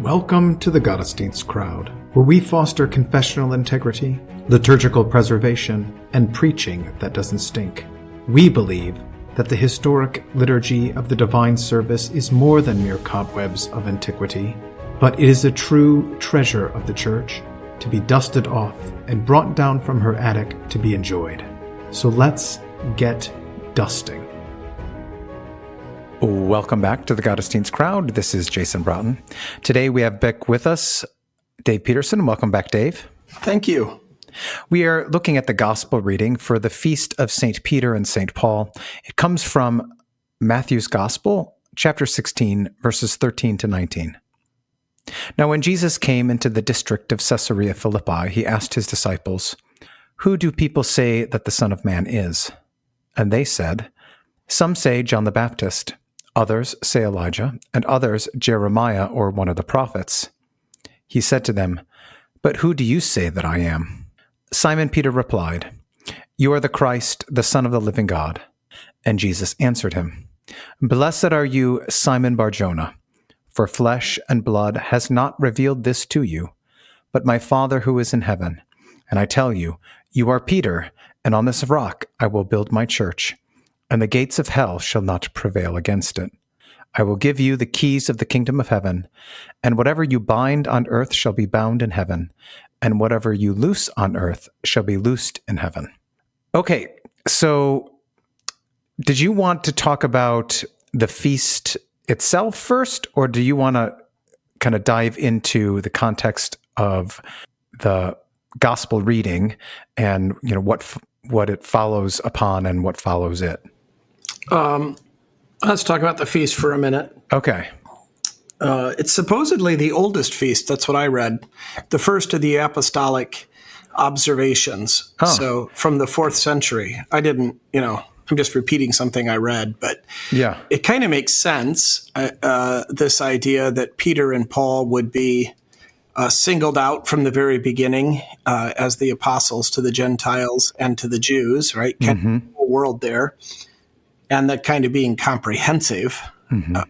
Welcome to the Gottesdienst crowd, where we foster confessional integrity, liturgical preservation, and preaching that doesn't stink. We believe that the historic liturgy of the divine service is more than mere cobwebs of antiquity, but it is a true treasure of the Church, to be dusted off and brought down from her attic to be enjoyed. So let's get dusting. Welcome back to the Gottesdienst crowd. This is Jason Braaten. Today we have back with us Dave Petersen. Welcome back, Dave. Thank you. We are looking at the Gospel reading for the Feast of St. Peter and St. Paul. It comes from Matthew's Gospel, chapter 16, verses 13 to 19. Now when Jesus came into the district of Caesarea Philippi, he asked his disciples, "Who do people say that the Son of Man is?" And they said, "Some say John the Baptist, others say Elijah, and others Jeremiah or one of the prophets." He said to them, "But who do you say that I am?" Simon Peter replied, "You are the Christ, the Son of the living God." And Jesus answered him, "Blessed are you, Simon Bar-Jonah, for flesh and blood has not revealed this to you, but my Father who is in heaven. And I tell you, you are Peter, and on this rock I will build my church, and the gates of hell shall not prevail against it. I will give you the keys of the kingdom of heaven, and whatever you bind on earth shall be bound in heaven, and whatever you loose on earth shall be loosed in heaven." Okay, so did you want to talk about the feast itself first, or do you want to kind of dive into the context of the gospel reading and what it follows upon and what follows it? Let's talk about the feast for a minute. Okay. It's supposedly the oldest feast. That's what I read. The first of the apostolic observations. Oh. So from the 4th century. I'm just repeating something I read, but Yeah. it kind of makes sense, this idea that Peter and Paul would be singled out from the very beginning as the apostles to the Gentiles and to the Jews, right? Kind of the whole world there. And that kind of being comprehensive.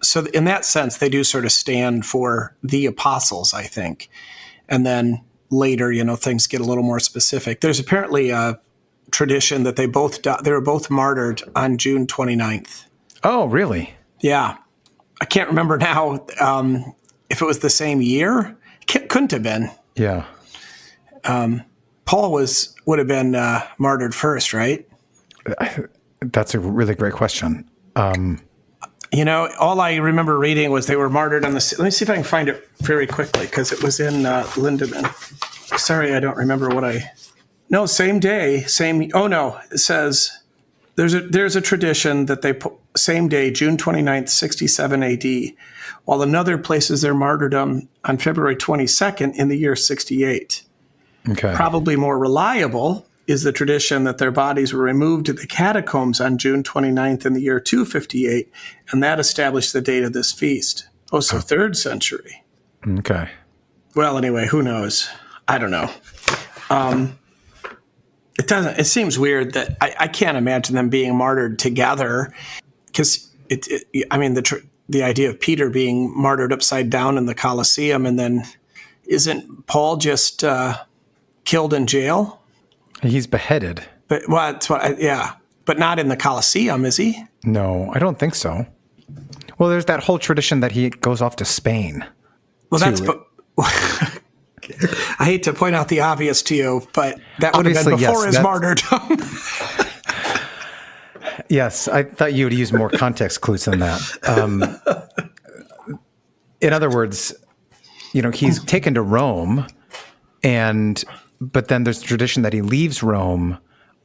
So in that sense, they do sort of stand for the apostles, I think. And then later, things get a little more specific. There's apparently a tradition that they were both martyred on June 29th. Oh, really? Yeah. I can't remember now if it was the same year. Couldn't have been. Yeah. Paul would have been martyred first, right? That's a really great question. All I remember reading was they were martyred on let me see if I can find it very quickly, because it was in Lindemann. Sorry, I don't remember No, same day, it says there's a tradition that they put same day, June 29th, 67 AD, while another places their martyrdom on February 22nd in the year 68. Okay. Probably more reliable is the tradition that their bodies were removed to the catacombs on June 29th in the year 258, and that established the date of this feast. Oh, so 3rd century. Okay. Well, anyway, who knows? I don't know. It seems weird that I can't imagine them being martyred together, because the idea of Peter being martyred upside down in the Colosseum, and then isn't Paul just killed in jail? He's beheaded. But but not in the Colosseum, is he? No, I don't think so. Well, there's that whole tradition that he goes off to Spain. Well, I hate to point out the obvious to you, but that would have been before his martyrdom. Yes, I thought you would use more context clues than that. In other words, he's taken to Rome, but then there's the tradition that he leaves Rome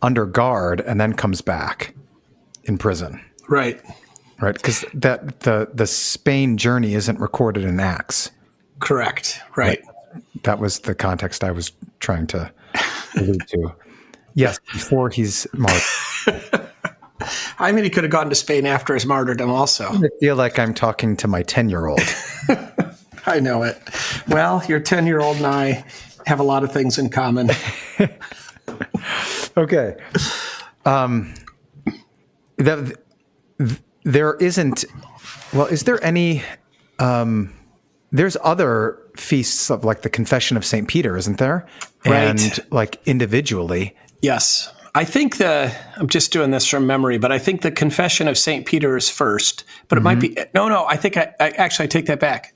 under guard and then comes back in prison. Right. Right, because the Spain journey isn't recorded in Acts. Correct. Right. That was the context I was trying to allude to. Yes, before he's martyred. He could have gone to Spain after his martyrdom also. I feel like I'm talking to my 10-year-old. I know it. Well, your 10-year-old and I have a lot of things in common. Okay. There isn't. Well, is there any there's other feasts of like the Confession of St. Peter, isn't there? Right. And like individually. Yes. I think I'm just doing this from memory, but I think the Confession of St. Peter is first, but it might be, no, I think I take that back.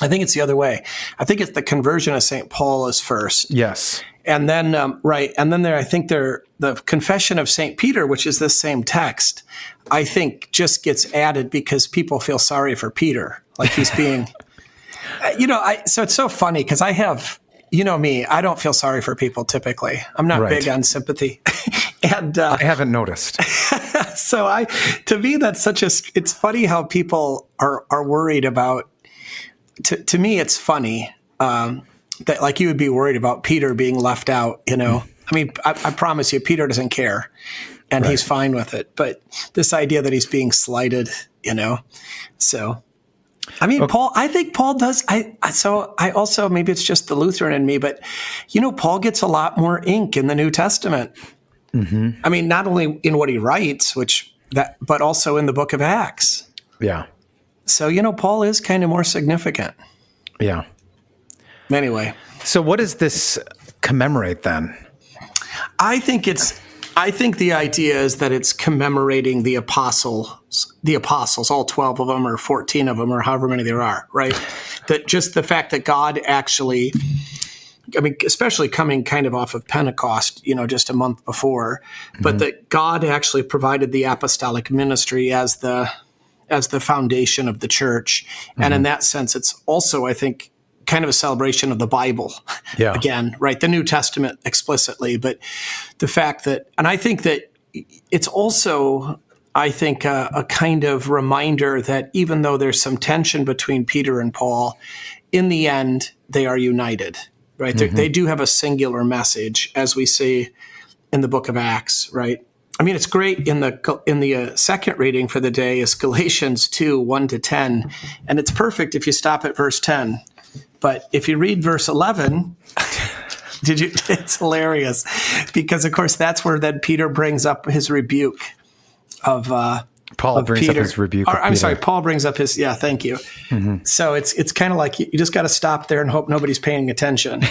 I think it's the other way. I think it's the conversion of St. Paul is first. Yes. And then, right. And then the Confession of St. Peter, which is the same text, I think just gets added because people feel sorry for Peter. Like he's being, so it's so funny because I have, me, I don't feel sorry for people typically. I'm not big on sympathy. And I haven't noticed. So to me, that's it's funny how people are worried about, to me, it's funny that like you would be worried about Peter being left out, I mean, I promise you, Peter doesn't care and he's fine with it. But this idea that he's being slighted, so. I mean, Paul, I think Paul does. I also, maybe it's just the Lutheran in me, but, Paul gets a lot more ink in the New Testament. Mm-hmm. I mean, not only in what he writes, but also in the book of Acts. Yeah. So, Paul is kind of more significant. Yeah. Anyway. So what does this commemorate then? I think the idea is that it's commemorating the apostles, all 12 of them or 14 of them or however many there are, right? That just the fact that God actually, I mean, especially coming kind of off of Pentecost, just a month before, but that God actually provided the apostolic ministry as the foundation of the church. And in that sense, it's also, I think, kind of a celebration of the Bible again, right? The New Testament explicitly, but the fact that, and I think that it's also, a kind of reminder that even though there's some tension between Peter and Paul, in the end, they are united, right? They do have a singular message, as we see in the book of Acts, right? I mean, it's great in the second reading for the day is Galatians 2, 1-10, and it's perfect if you stop at verse 10. But if you read verse 11, it's hilarious because, of course, that's where then Peter brings up his rebuke of Paul brings Peter. up his rebuke. Paul brings up his, thank you. Mm-hmm. So it's kind of like you just got to stop there and hope nobody's paying attention.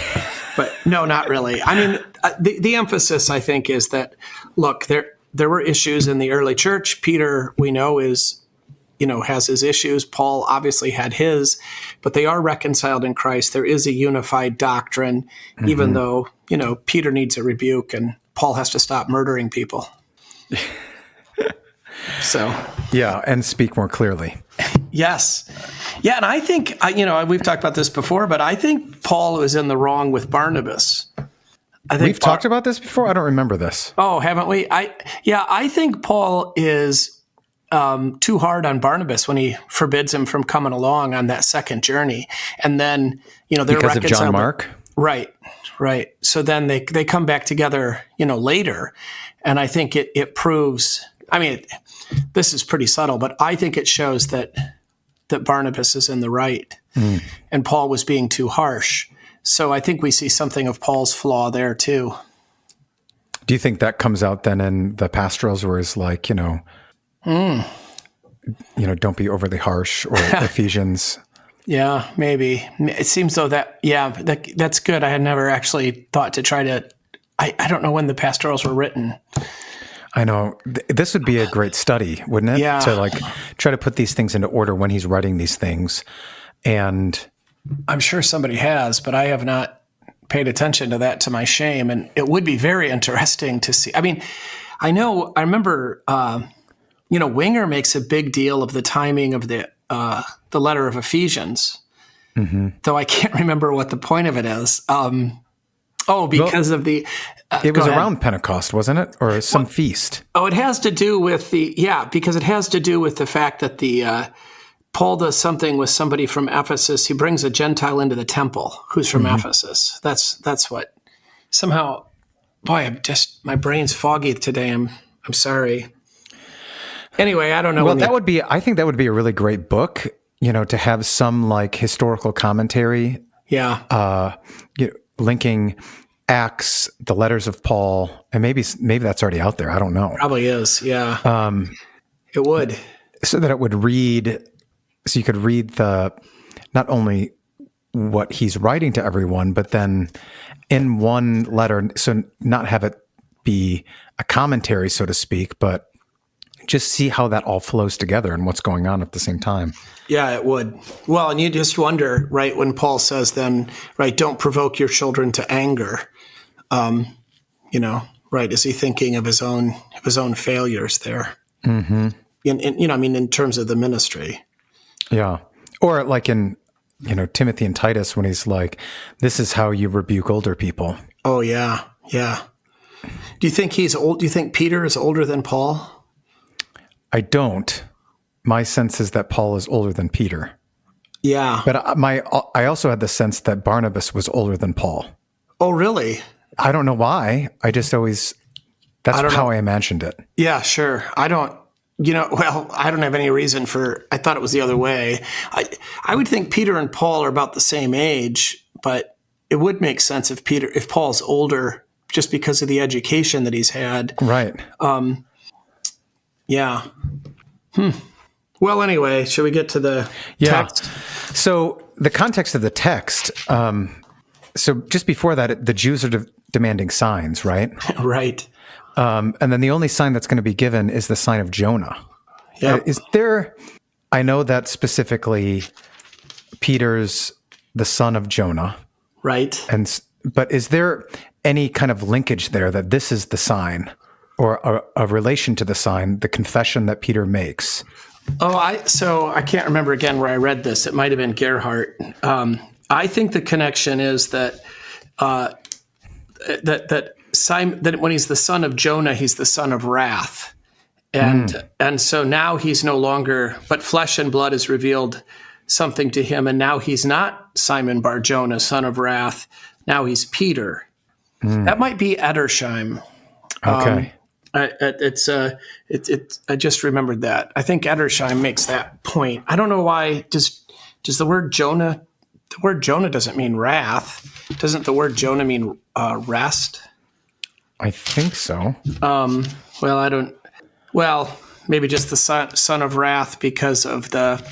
But no, not really. I mean, the emphasis, I think, is that, look, there were issues in the early church. Peter, we know, has his issues. Paul obviously had his, but they are reconciled in Christ. There is a unified doctrine, even though, Peter needs a rebuke and Paul has to stop murdering people. So. Yeah, and speak more clearly. Yes. Yeah, and I think, we've talked about this before, but I think Paul was in the wrong with Barnabas. We've talked about this before? I don't remember this. Oh, haven't we? I think Paul is too hard on Barnabas when he forbids him from coming along on that second journey. And then, they're because of John Mark? Right. So then they come back together, later. And I think it proves, I mean, this is pretty subtle, but I think it shows that Barnabas is in the right and Paul was being too harsh. So I think we see something of Paul's flaw there too. Do you think that comes out then in the pastorals where it's like, don't be overly harsh, or Ephesians? Yeah, maybe. It seems though that's good. I had never actually thought to try to, I don't know when the pastorals were written. I know. This would be a great study, wouldn't it? Yeah. To try to put these things into order when he's writing these things. And I'm sure somebody has, but I have not paid attention to that, to my shame. And it would be very interesting to see. I mean, I remember, Winger makes a big deal of the timing of the letter of Ephesians, though I can't remember what the point of it is. Because of the... it was around Pentecost, wasn't it? Or some feast? Oh, it has to do with because it has to do with the fact that Paul does something with somebody from Ephesus. He brings a Gentile into the temple who's from Ephesus. That's what somehow, boy, my brain's foggy today. I'm sorry. Anyway, I don't know. Well, I think that would be a really great book, to have some historical commentary. Yeah. Linking Acts, the letters of Paul, and maybe that's already out there. I don't know. Probably is. Yeah. It would. So that it would read, so you could read not only what he's writing to everyone, but then in one letter, so not have it be a commentary, so to speak, but just see how that all flows together and what's going on at the same time. Yeah, it would. Well, and you just wonder, right, when Paul says then, right, don't provoke your children to anger, right, is he thinking of his own failures there? Mm-hmm. In terms of the ministry. Yeah. Or like in, Timothy and Titus when he's like, this is how you rebuke older people. Oh, yeah. Yeah. Do you think he's old? Do you think Peter is older than Paul? I don't. My sense is that Paul is older than Peter. Yeah. But I also had the sense that Barnabas was older than Paul. Oh, really? I don't know why. That's how I imagined it. Yeah, sure. I don't have any reason I thought it was the other way. I would think Peter and Paul are about the same age, but it would make sense if Paul's older just because of the education that he's had. Right. Yeah. Well, anyway, should we get to the text? So the context of the text, so just before that, the Jews are demanding signs, right? Right. And then the only sign that's going to be given is the sign of Jonah. Yep. I know that specifically Peter's the son of Jonah. Right. But is there any kind of linkage there that this is the sign or a relation to the sign, the confession that Peter makes? So I can't remember again where I read this. It might have been Gerhardt. I think the connection is that Simon, that when he's the son of Jonah, he's the son of wrath. And so now he's no longer, but flesh and blood has revealed something to him. And now he's not Simon Bar Jonah, son of wrath. Now he's Peter. That might be Edersheim. Okay. I just remembered that. I think Edersheim makes that point. I don't know why. Does the word Jonah? The word Jonah doesn't mean wrath. Doesn't the word Jonah mean rest? I think so. Well, I don't. Well, maybe just the son of wrath because of the.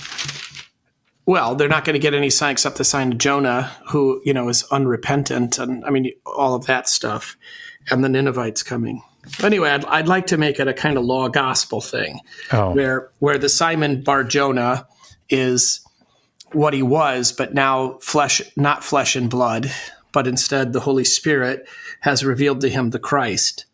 Well, they're not going to get any sign except the sign of Jonah, who is unrepentant, and all of that stuff, and the Ninevites coming. Anyway, I'd like to make it a kind of law gospel thing, where the Simon Bar Jonah is what he was, but now not flesh and blood, but instead the Holy Spirit has revealed to him the Christ.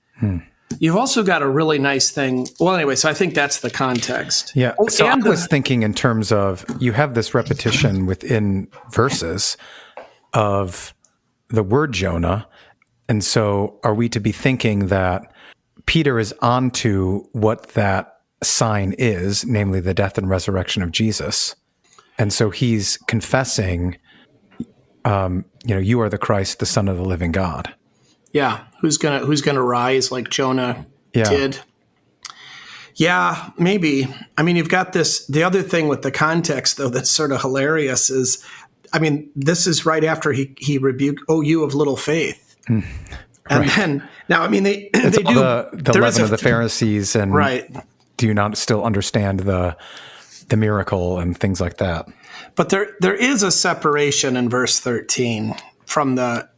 You've also got a really nice thing. Well, anyway, so I think that's the context. Yeah. So I was thinking in terms of you have this repetition within verses of the word Jonah. And so are we to be thinking that Peter is onto what that sign is, namely the death and resurrection of Jesus? And so he's confessing, you are the Christ, the Son of the living God. Yeah, who's gonna rise like Jonah did? Yeah, maybe. You've got this. The other thing with the context, though, that's sort of hilarious is, this is right after he rebuked, "O you of little faith," and then now, they do the leaven of the Pharisees, and right. Do you not still understand the miracle and things like that? But there is a separation in verse 13 from that.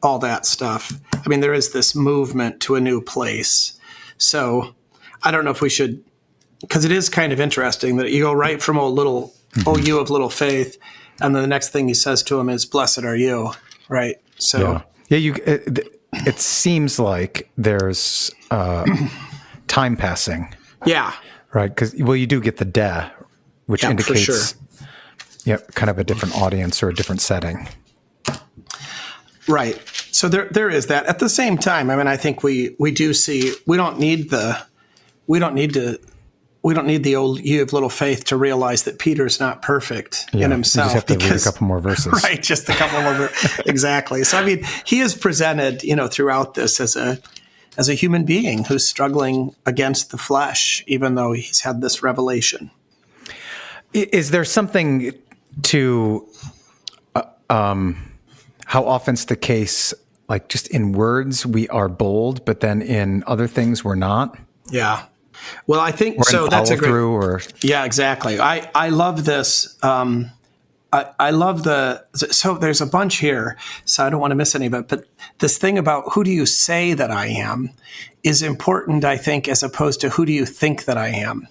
All that stuff. There is this movement to a new place. So I don't know if we should, because it is kind of interesting that you go right from "O you of little faith," and then the next thing he says to him is "Blessed are you," right? So it seems like there's time passing. Yeah. Right, because you do get the "de," which indicates kind of a different audience or a different setting. Right. So there is that. At the same time, I think we do see we don't need the old "you of little faith" to realize that Peter's not perfect in himself. You just have to read a couple more verses. Right, just a couple more verses. Exactly. So he is presented, throughout this as a human being who's struggling against the flesh, even though he's had this revelation. Is there something to how often's the case, like just in words we are bold, but then in other things we're not? Yeah. Well, I think so. That's a great. Yeah, exactly. I love this. I love so there's a bunch here, so I don't want to miss any of it. But this thing about who do you say that I am is important, I think, as opposed to who do you think that I am?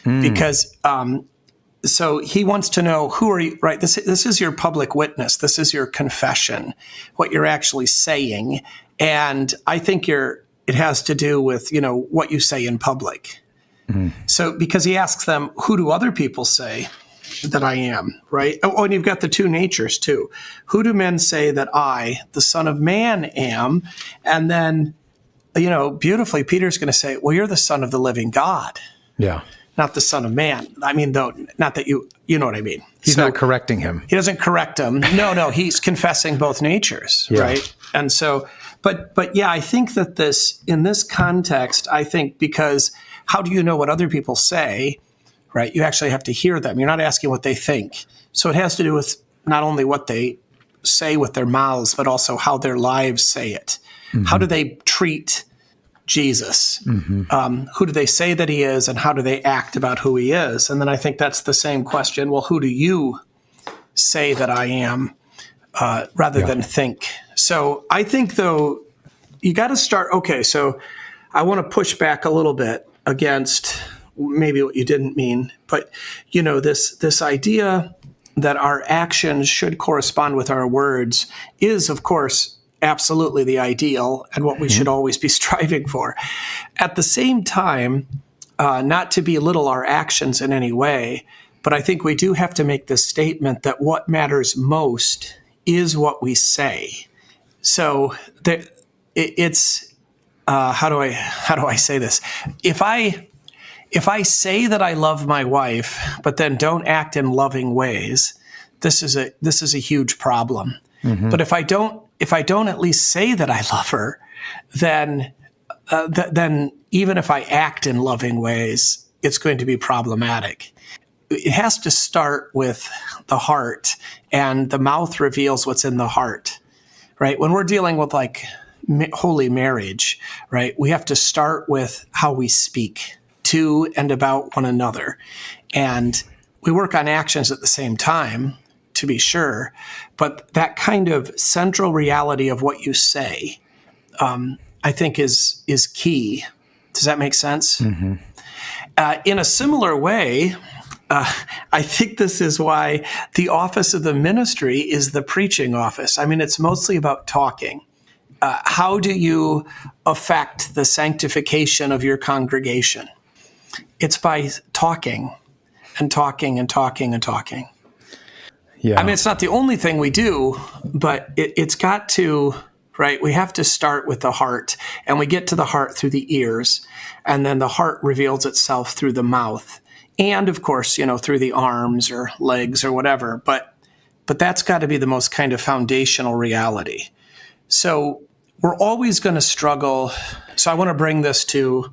Because so he wants to know who are you, right? This is your public witness. This is your confession, what you're actually saying. And I think it has to do with, what you say in public. So because he asks them, who do other people say that I am, right? Oh, and you've got the two natures too. Who do men say that I, the Son of Man, am? And then, beautifully, Peter's going to say, well, you're the Son of the living God. Yeah. Not the Son of Man. I mean, though, not that you know what I mean. He's not correcting him. He doesn't correct him. No, he's confessing both natures, right? And so, but yeah, I think that in this context, I think because how do you know what other people say, right? You actually have to hear them. You're not asking what they think. So it has to do with not only what they say with their mouths, but also how their lives say it. Mm-hmm. How do they treat Jesus? Mm-hmm. Who do they say that he is, and how do they act about who he is? And then I think that's the same question. Well, who do you say that I am, rather than think? So I think, though, you got to start. Okay, so I want to push back a little bit against maybe what you didn't mean, but this idea that our actions should correspond with our words is, of course, absolutely the ideal and what we should always be striving for. At the same time, not to belittle our actions in any way, but I think we do have to make this statement that what matters most is what we say. So it's how do I say this? If I say that I love my wife, but then don't act in loving ways, this is a huge problem. Mm-hmm. But if I don't at least say that I love her, then even if I act in loving ways, it's going to be problematic. It has to start with the heart, and the mouth reveals what's in the heart, right? When we're dealing with like holy marriage, right, we have to start with how we speak to and about one another. And we work on actions at the same time, to be sure, but that kind of central reality of what you say, I think is key. Does that make sense? Mm-hmm. In a similar way, I think this is why the office of the ministry is the preaching office. I mean, it's mostly about talking. How do you affect the sanctification of your congregation? It's by talking and talking and talking and talking. Yeah. I mean, it's not the only thing we do, but it's got to, right? We have to start with the heart, and we get to the heart through the ears, and then the heart reveals itself through the mouth, and of course, through the arms or legs or whatever. But that's got to be the most kind of foundational reality. So we're always going to struggle. So I want to bring this to,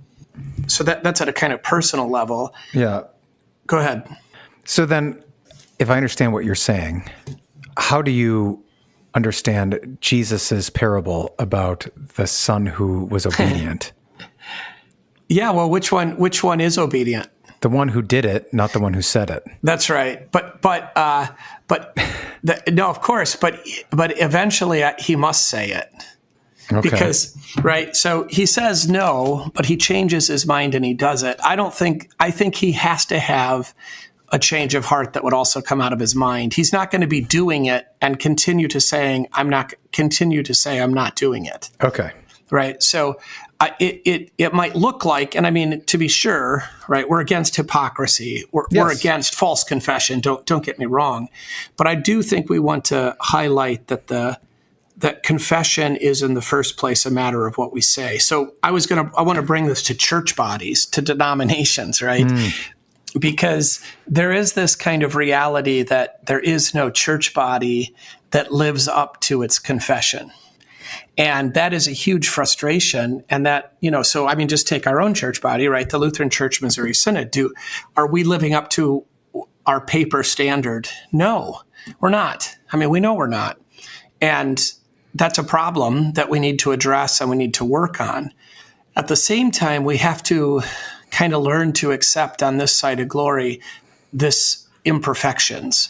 so that's at a kind of personal level. Yeah. Go ahead. So then, if I understand what you're saying, how do you understand Jesus's parable about the son who was obedient? Yeah, well, which one is obedient? The one who did it, not the one who said it. That's right. But no, of course. But eventually, he must say it. Okay. Because, right, so he says no, but he changes his mind and he does it. I think he has to have a change of heart that would also come out of his mind. He's not going to be doing it and continue to say I'm not doing it. Okay. Right. So it might look like, and I mean, to be sure, right, we're against hypocrisy. We're against false confession. Don't get me wrong. But I do think we want to highlight that confession is in the first place a matter of what we say. So I want to bring this to church bodies, to denominations, right? Because there is this kind of reality that there is no church body that lives up to its confession. And that is a huge frustration. And that, so I mean, just take our own church body, right? The Lutheran Church Missouri Synod. Are we living up to our paper standard? No, we're not. I mean, we know we're not. And that's a problem that we need to address and we need to work on. At the same time, we have to kind of learn to accept on this side of glory this imperfections.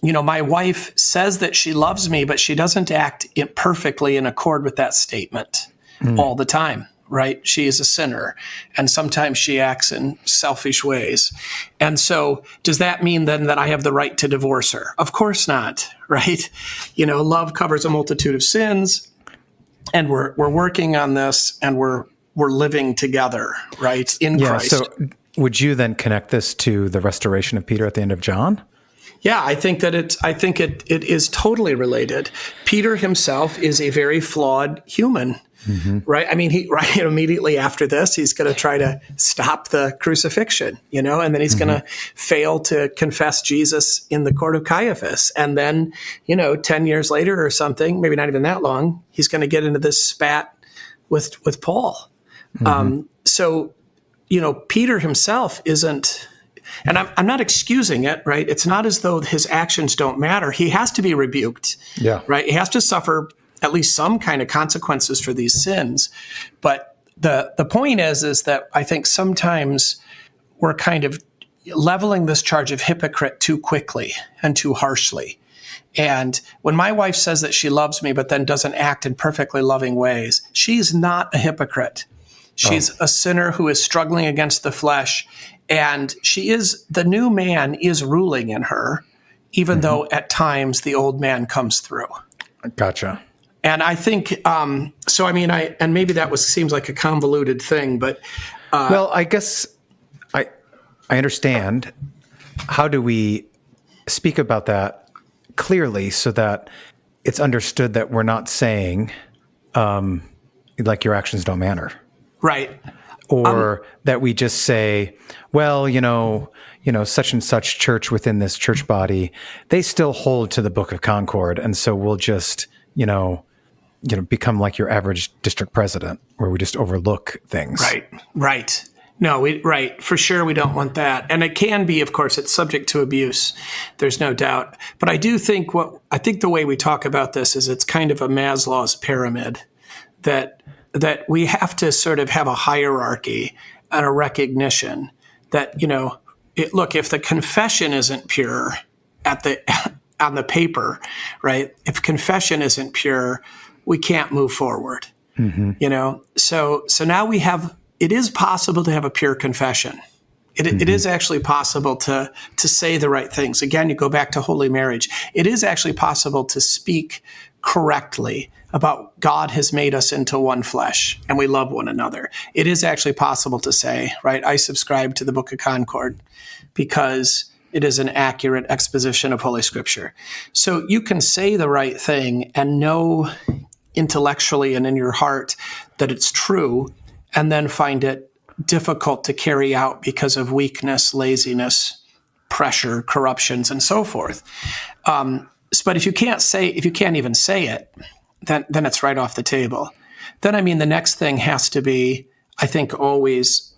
my wife says that she loves me, but she doesn't act perfectly in accord with that statement all the time, right? She is a sinner, and sometimes she acts in selfish ways. And so does that mean then that I have the right to divorce her? Of course not, right? Love covers a multitude of sins, and we're working on this, and we're living together, right, in Christ. So would you then connect this to the restoration of Peter at the end of John? Yeah, I think that it is totally related. Peter himself is a very flawed human, right? I mean, immediately after this, he's going to try to stop the crucifixion, and then he's going to fail to confess Jesus in the court of Caiaphas. And then, 10 years later or something, maybe not even that long, he's going to get into this spat with Paul. So, Peter himself isn't, and I'm not excusing it, right? It's not as though his actions don't matter. He has to be rebuked, right? He has to suffer at least some kind of consequences for these sins. But the point is that I think sometimes we're kind of leveling this charge of hypocrite too quickly and too harshly. And when my wife says that she loves me, but then doesn't act in perfectly loving ways, she's not a hypocrite. She's a sinner who is struggling against the flesh, and the new man is ruling in her, even though at times the old man comes through. Gotcha. And I think, and maybe that seems like a convoluted thing, but. Well, I guess I understand. How do we speak about that clearly so that it's understood that we're not saying, like, your actions don't matter? Right. Or that we just say, well, such and such church within this church body, they still hold to the Book of Concord. And so we'll just, become like your average district president where we just overlook things. Right. No, right. For sure, we don't want that. And it can be, of course, it's subject to abuse. There's no doubt. But I do think the way we talk about this is it's kind of a Maslow's pyramid, that we have to sort of have a hierarchy and a recognition that, if the confession isn't pure on the paper, right? If confession isn't pure, we can't move forward. So now it is possible to have a pure confession. It is actually possible to say the right things. Again, you go back to holy marriage. It is actually possible to speak correctly about God has made us into one flesh and we love one another. It is actually possible to say, right, I subscribe to the Book of Concord because it is an accurate exposition of Holy Scripture. So you can say the right thing and know intellectually and in your heart that it's true, and then find it difficult to carry out because of weakness, laziness, pressure, corruptions, and so forth. But if you can't even say it, then it's right off the table. Then, the next thing has to be, I think, always,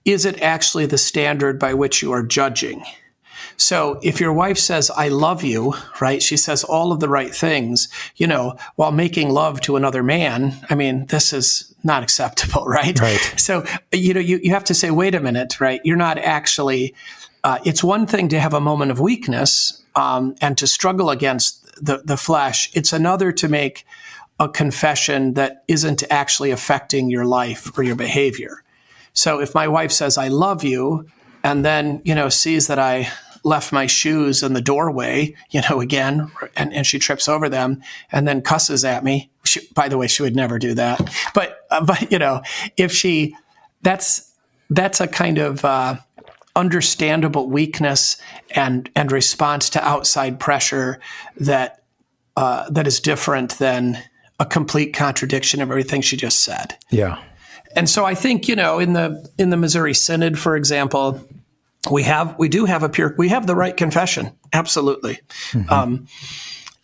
is it actually the standard by which you are judging? So if your wife says, I love you, right? She says all of the right things, while making love to another man. This is not acceptable, right? So, you have to say, wait a minute, right? You're not actually, it's one thing to have a moment of weakness, and to struggle against the flesh. It's another to make a confession that isn't actually affecting your life or your behavior. So if my wife says, I love you, and then, sees that I left my shoes in the doorway, again, and she trips over them and then cusses at me. By the way, she would never do that. But if that's a kind of, understandable weakness and response to outside pressure that is different than a complete contradiction of everything she just said. Yeah. And so I think, in the Missouri Synod, for example, we have the right confession. Absolutely.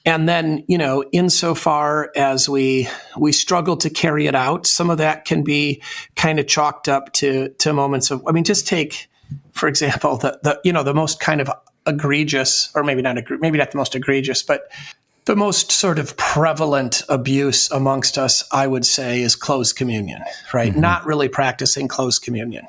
And then, insofar as we struggle to carry it out, some of that can be kind of chalked up to moments of, just take, for example, the most kind of egregious, or maybe not the most egregious, but the most sort of prevalent abuse amongst us, I would say, is closed communion, right? Not really practicing closed communion.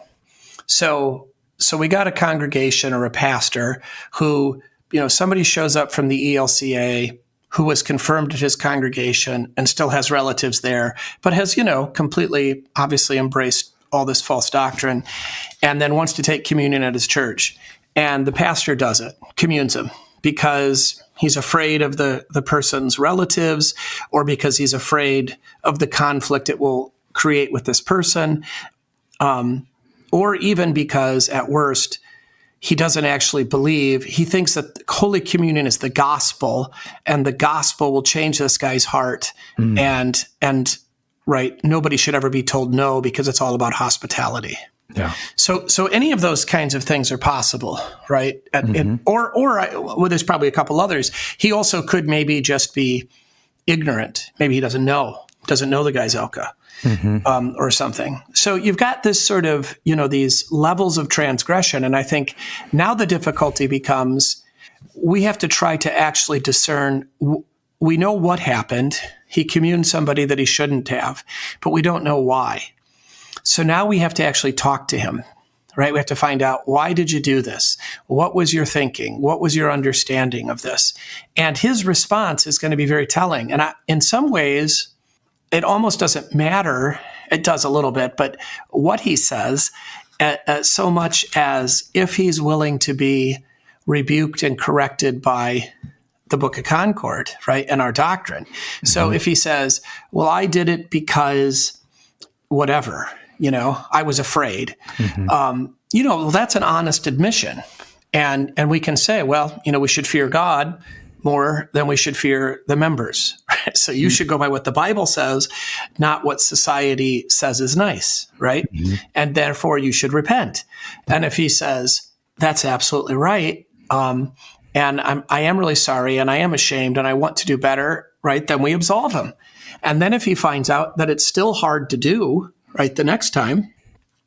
So we got a congregation or a pastor who, somebody shows up from the ELCA who was confirmed at his congregation and still has relatives there, but has, completely, obviously embraced all this false doctrine, and then wants to take communion at his church. And the pastor does it, communes him, because he's afraid of the person's relatives, or because he's afraid of the conflict it will create with this person, or even because, at worst, he doesn't actually believe. He thinks that Holy Communion is the gospel, and the gospel will change this guy's heart. And right, nobody should ever be told no, because it's all about hospitality. Yeah. So any of those kinds of things are possible, right? Or there's probably a couple others. He also could maybe just be ignorant. Maybe he doesn't know the guy's Elka. Or something. So you've got this sort of, these levels of transgression. And I think now the difficulty becomes we have to try to actually discern. We know what happened. He communed somebody that he shouldn't have, but we don't know why. So now we have to actually talk to him, right? We have to find out, why did you do this? What was your thinking? What was your understanding of this? And his response is going to be very telling. And in some ways, it almost doesn't matter. It does a little bit, but what he says, so much as if he's willing to be rebuked and corrected by the Book of Concord, right, and our doctrine. So if he says, well, I did it because whatever, I was afraid, that's an honest admission. And we can say, well, we should fear God more than we should fear the members. Right? So you should go by what the Bible says, not what society says is nice, right? And therefore you should repent. And if he says, that's absolutely right, and I am really sorry, and I am ashamed, and I want to do better, right, then we absolve him. And then if he finds out that it's still hard to do, right, the next time,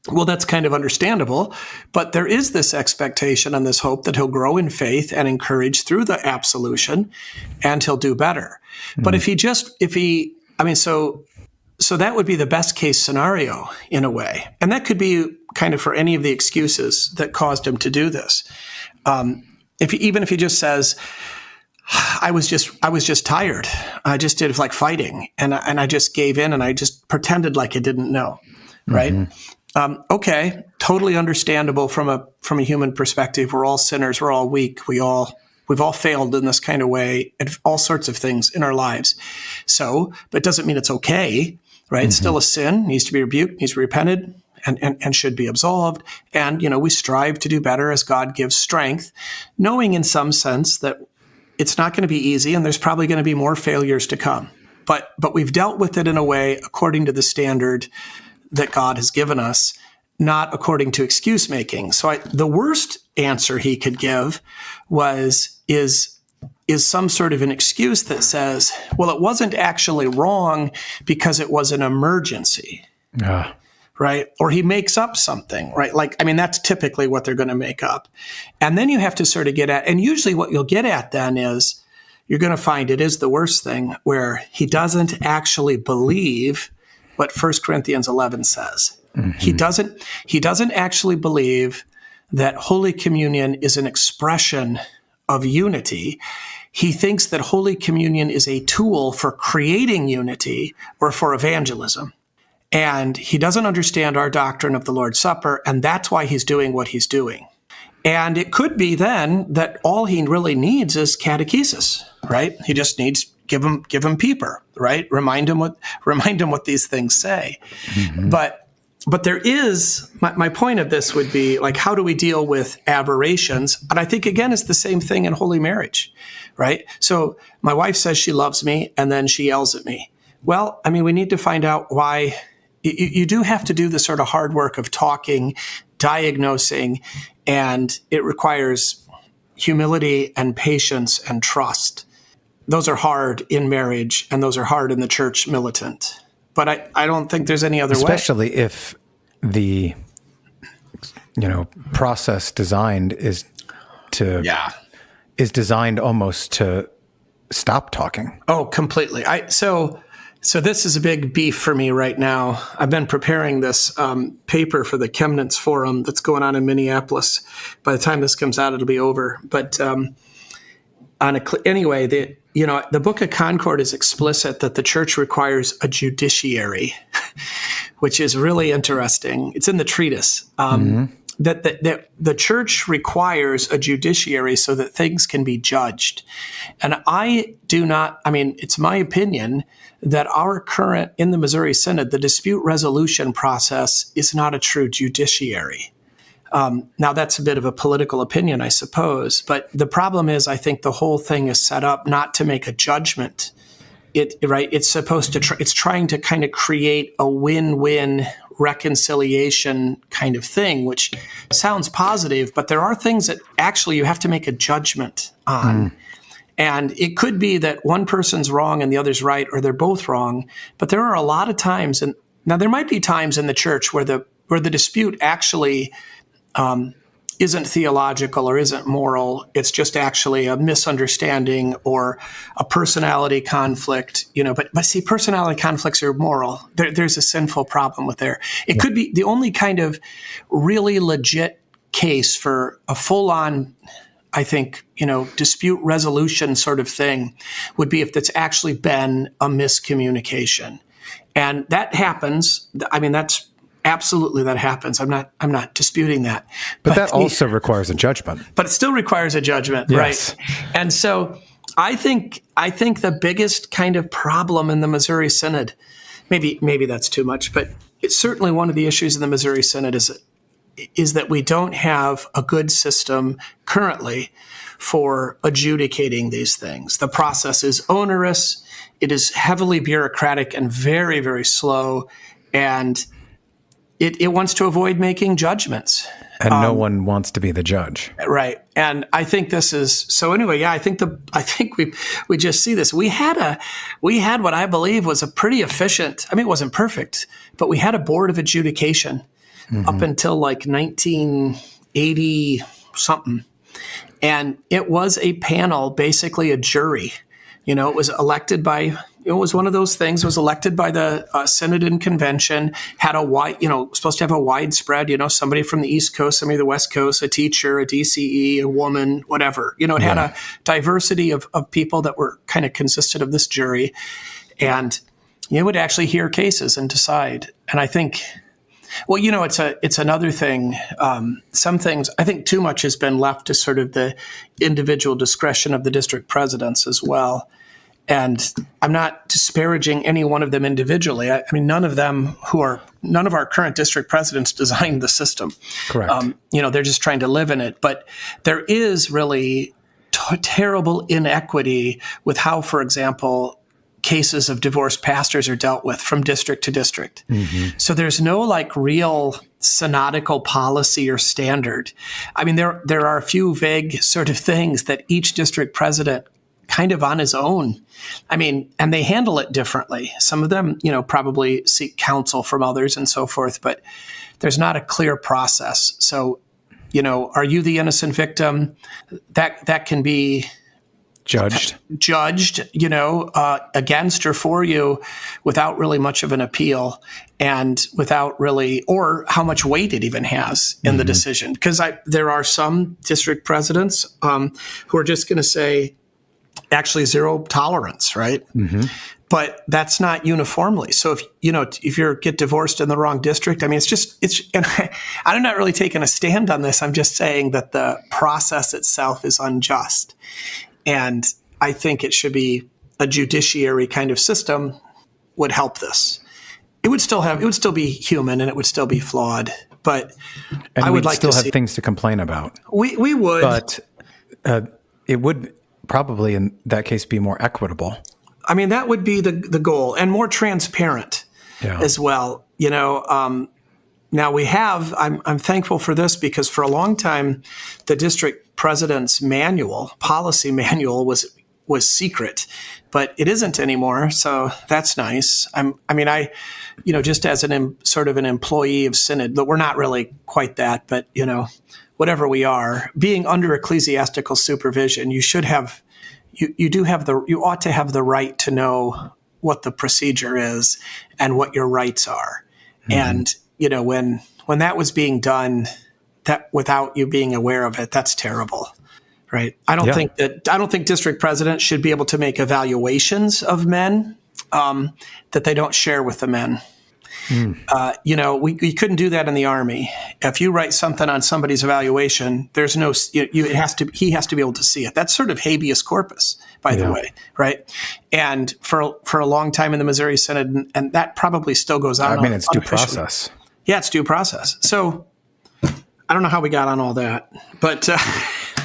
well, that's kind of understandable, but there is this expectation and this hope that he'll grow in faith and encourage through the absolution, and he'll do better. But so that would be the best case scenario in a way. And that could be kind of for any of the excuses that caused him to do this. Even if he just says, I was just tired. I just did like fighting, and I just gave in, and I just pretended like I didn't know. Right. Okay, totally understandable from a human perspective. We're all sinners. We're all weak. We've all failed in this kind of way at all sorts of things in our lives. So, but it doesn't mean it's okay, right? It's still a sin, needs to be rebuked, needs to be repented, and should be absolved. And, we strive to do better as God gives strength, knowing in some sense that it's not going to be easy, and there's probably going to be more failures to come. But we've dealt with it in a way according to the standard that God has given us, not according to excuse making. So the worst answer he could give is some sort of an excuse that says, well, it wasn't actually wrong because it was an emergency. Right? Or he makes up something, right? That's typically what they're going to make up. And then you have to sort of get at, and usually what you'll get at then is you're going to find it is the worst thing, where he doesn't actually believe what 1 Corinthians 11 says. He doesn't actually believe that Holy Communion is an expression of unity. He thinks that Holy Communion is a tool for creating unity or for evangelism. And he doesn't understand our doctrine of the Lord's Supper, and that's why he's doing what he's doing. And it could be then that all he really needs is catechesis, right? He just needs give him peeper, right? Remind him what these things say. But there is my point of this would be like, how do we deal with aberrations? And I think again it's the same thing in holy marriage, right? So my wife says she loves me, and then she yells at me. Well, we need to find out why. You do have to do the sort of hard work of talking, diagnosing, and it requires humility and patience and trust. Those are hard in marriage, and those are hard in the church militant. But I don't think there's any other way. Especially if the process designed is designed almost to stop talking. Oh, completely. So this is a big beef for me right now. I've been preparing this paper for the Chemnitz Forum that's going on in Minneapolis. By the time this comes out, it'll be over. But anyway, the Book of Concord is explicit that the church requires a judiciary, which is really interesting. It's in the treatise. That the church requires a judiciary so that things can be judged. And it's my opinion that our current, in the Missouri Synod, the dispute resolution process is not a true judiciary. Now, that's a bit of a political opinion, I suppose. But the problem is, I think the whole thing is set up not to make a judgment. It's supposed to, it's trying to kind of create a win-win reconciliation kind of thing, which sounds positive, but there are things that actually you have to make a judgment on. And it could be that one person's wrong and the other's right, or they're both wrong. But there are a lot of times, and now there might be times in the church where the dispute actually isn't theological or isn't moral. It's just actually a misunderstanding or a personality conflict, but see, personality conflicts are moral. There's a sinful problem with there. It could be the only kind of really legit case for a full-on, I think, dispute resolution sort of thing would be if that's actually been a miscommunication. And that happens. I mean, absolutely, that happens. I'm not disputing that. But that also requires a judgment. But it still requires a judgment, yes. Right? And so I think the biggest kind of problem in the Missouri Synod, maybe that's too much, but it's certainly one of the issues in the Missouri Synod is that we don't have a good system currently for adjudicating these things. The process is onerous. It is heavily bureaucratic and very, very slow. And it wants to avoid making judgments. And no one wants to be the judge. Right. And I think this is, so anyway, yeah, I think we just see this. We had what I believe was a pretty efficient, it wasn't perfect, but we had a board of adjudication up until like 1980 something. And it was a panel, basically a jury. It was elected by, it was one of those things, was elected by the Synod and Convention, had a wide, supposed to have a widespread, somebody from the East Coast, somebody from the West Coast, a teacher, a DCE, a woman, whatever. It had a diversity of people that were kind of consisted of this jury. And it would actually hear cases and decide. And I think, well, it's another thing. Some things, I think too much has been left to sort of the individual discretion of the district presidents as well. And I'm not disparaging any one of them individually. None of our current district presidents designed the system. Correct. They're just trying to live in it. But there is really terrible inequity with how, for example, cases of divorced pastors are dealt with from district to district. So there's no real synodical policy or standard. There are a few vague sort of things that each district president kind of on his own. And they handle it differently. Some of them, probably seek counsel from others and so forth, but there's not a clear process. So, are you the innocent victim? That can be judged, against or for you without really much of an appeal and without really, or how much weight it even has in the decision. Because there are some district presidents who are just going to say, actually zero tolerance, right? But that's not uniformly. So if you get divorced in the wrong district, and I'm not really taking a stand on this. I'm just saying that the process itself is unjust. And I think it should be a judiciary kind of system would help this. It would still be human and it would still be flawed, but I would like to still have things to complain about. We would, but it would probably in that case be more equitable. That would be the goal, and more transparent as well. Now we have, I'm thankful for this because for a long time, the district president's policy manual was secret, but it isn't anymore. So that's nice. Just as sort of an employee of Synod, but we're not really quite that, but whatever we are, being under ecclesiastical supervision, you ought to have the right to know what the procedure is and what your rights are. And, when that was being done, that without you being aware of it, that's terrible. right? I don't think district presidents should be able to make evaluations of men that they don't share with the men. We couldn't do that in the Army. If you write something on somebody's evaluation, there's no, he has to be able to see it. That's sort of habeas corpus, by the way, right? And for a long time in the Missouri Synod, and that probably still goes on. I mean, it's due process. Yeah, it's due process. So I don't know how we got on all that, but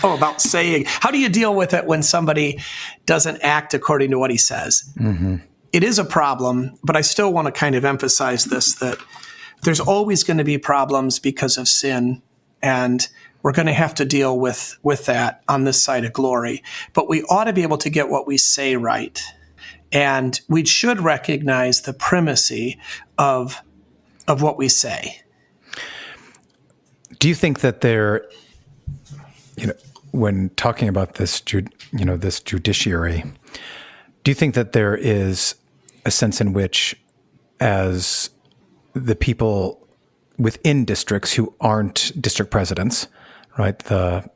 about saying, how do you deal with it when somebody doesn't act according to what he says? Mm-hmm. It is a problem, but I still want to kind of emphasize this, that there's always going to be problems because of sin, and we're going to have to deal with that on this side of glory. But we ought to be able to get what we say right. And we should recognize the primacy of what we say. Do you think that there, when talking about this, this judiciary, do you think that there is a sense in which, as the people within districts who aren't district presidents, right, that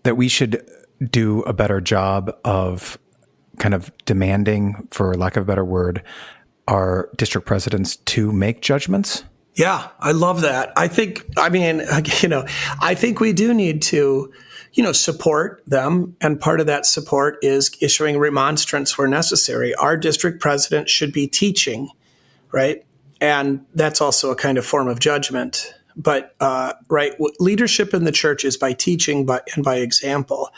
we should do a better job of kind of demanding, for lack of a better word, our district presidents to make judgments? Yeah, I love that. I think we do need to, support them. And part of that support is issuing remonstrance where necessary. Our district president should be teaching, right? And that's also a kind of form of judgment. But, leadership in the church is by teaching and by example.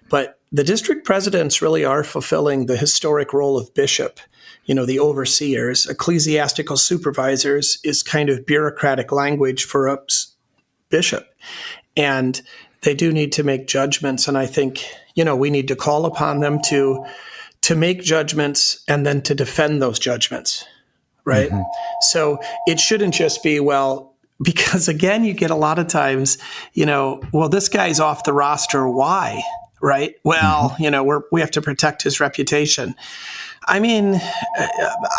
But the district presidents really are fulfilling the historic role of bishop. The overseers. Ecclesiastical supervisors is kind of bureaucratic language for a bishop. And they do need to make judgments. And I think, we need to call upon them to make judgments and then to defend those judgments, right? Mm-hmm. So it shouldn't just be, because again, you get a lot of times, this guy's off the roster. Why? Right? Well, mm-hmm. We have to protect his reputation. I mean,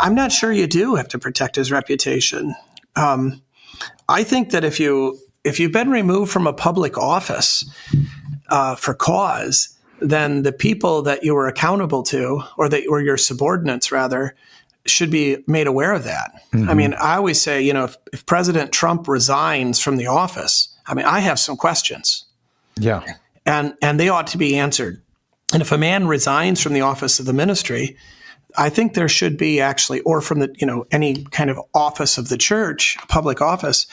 I'm not sure you do have to protect his reputation. I think that if you've been removed from a public office for cause, then the people that you were accountable to, or your subordinates rather, should be made aware of that. Mm-hmm. I mean, I always say, if President Trump resigns from the office, I have some questions. Yeah, and they ought to be answered. And if a man resigns from the office of the ministry, I think there should be actually, or from the, any kind of office of the church, public office,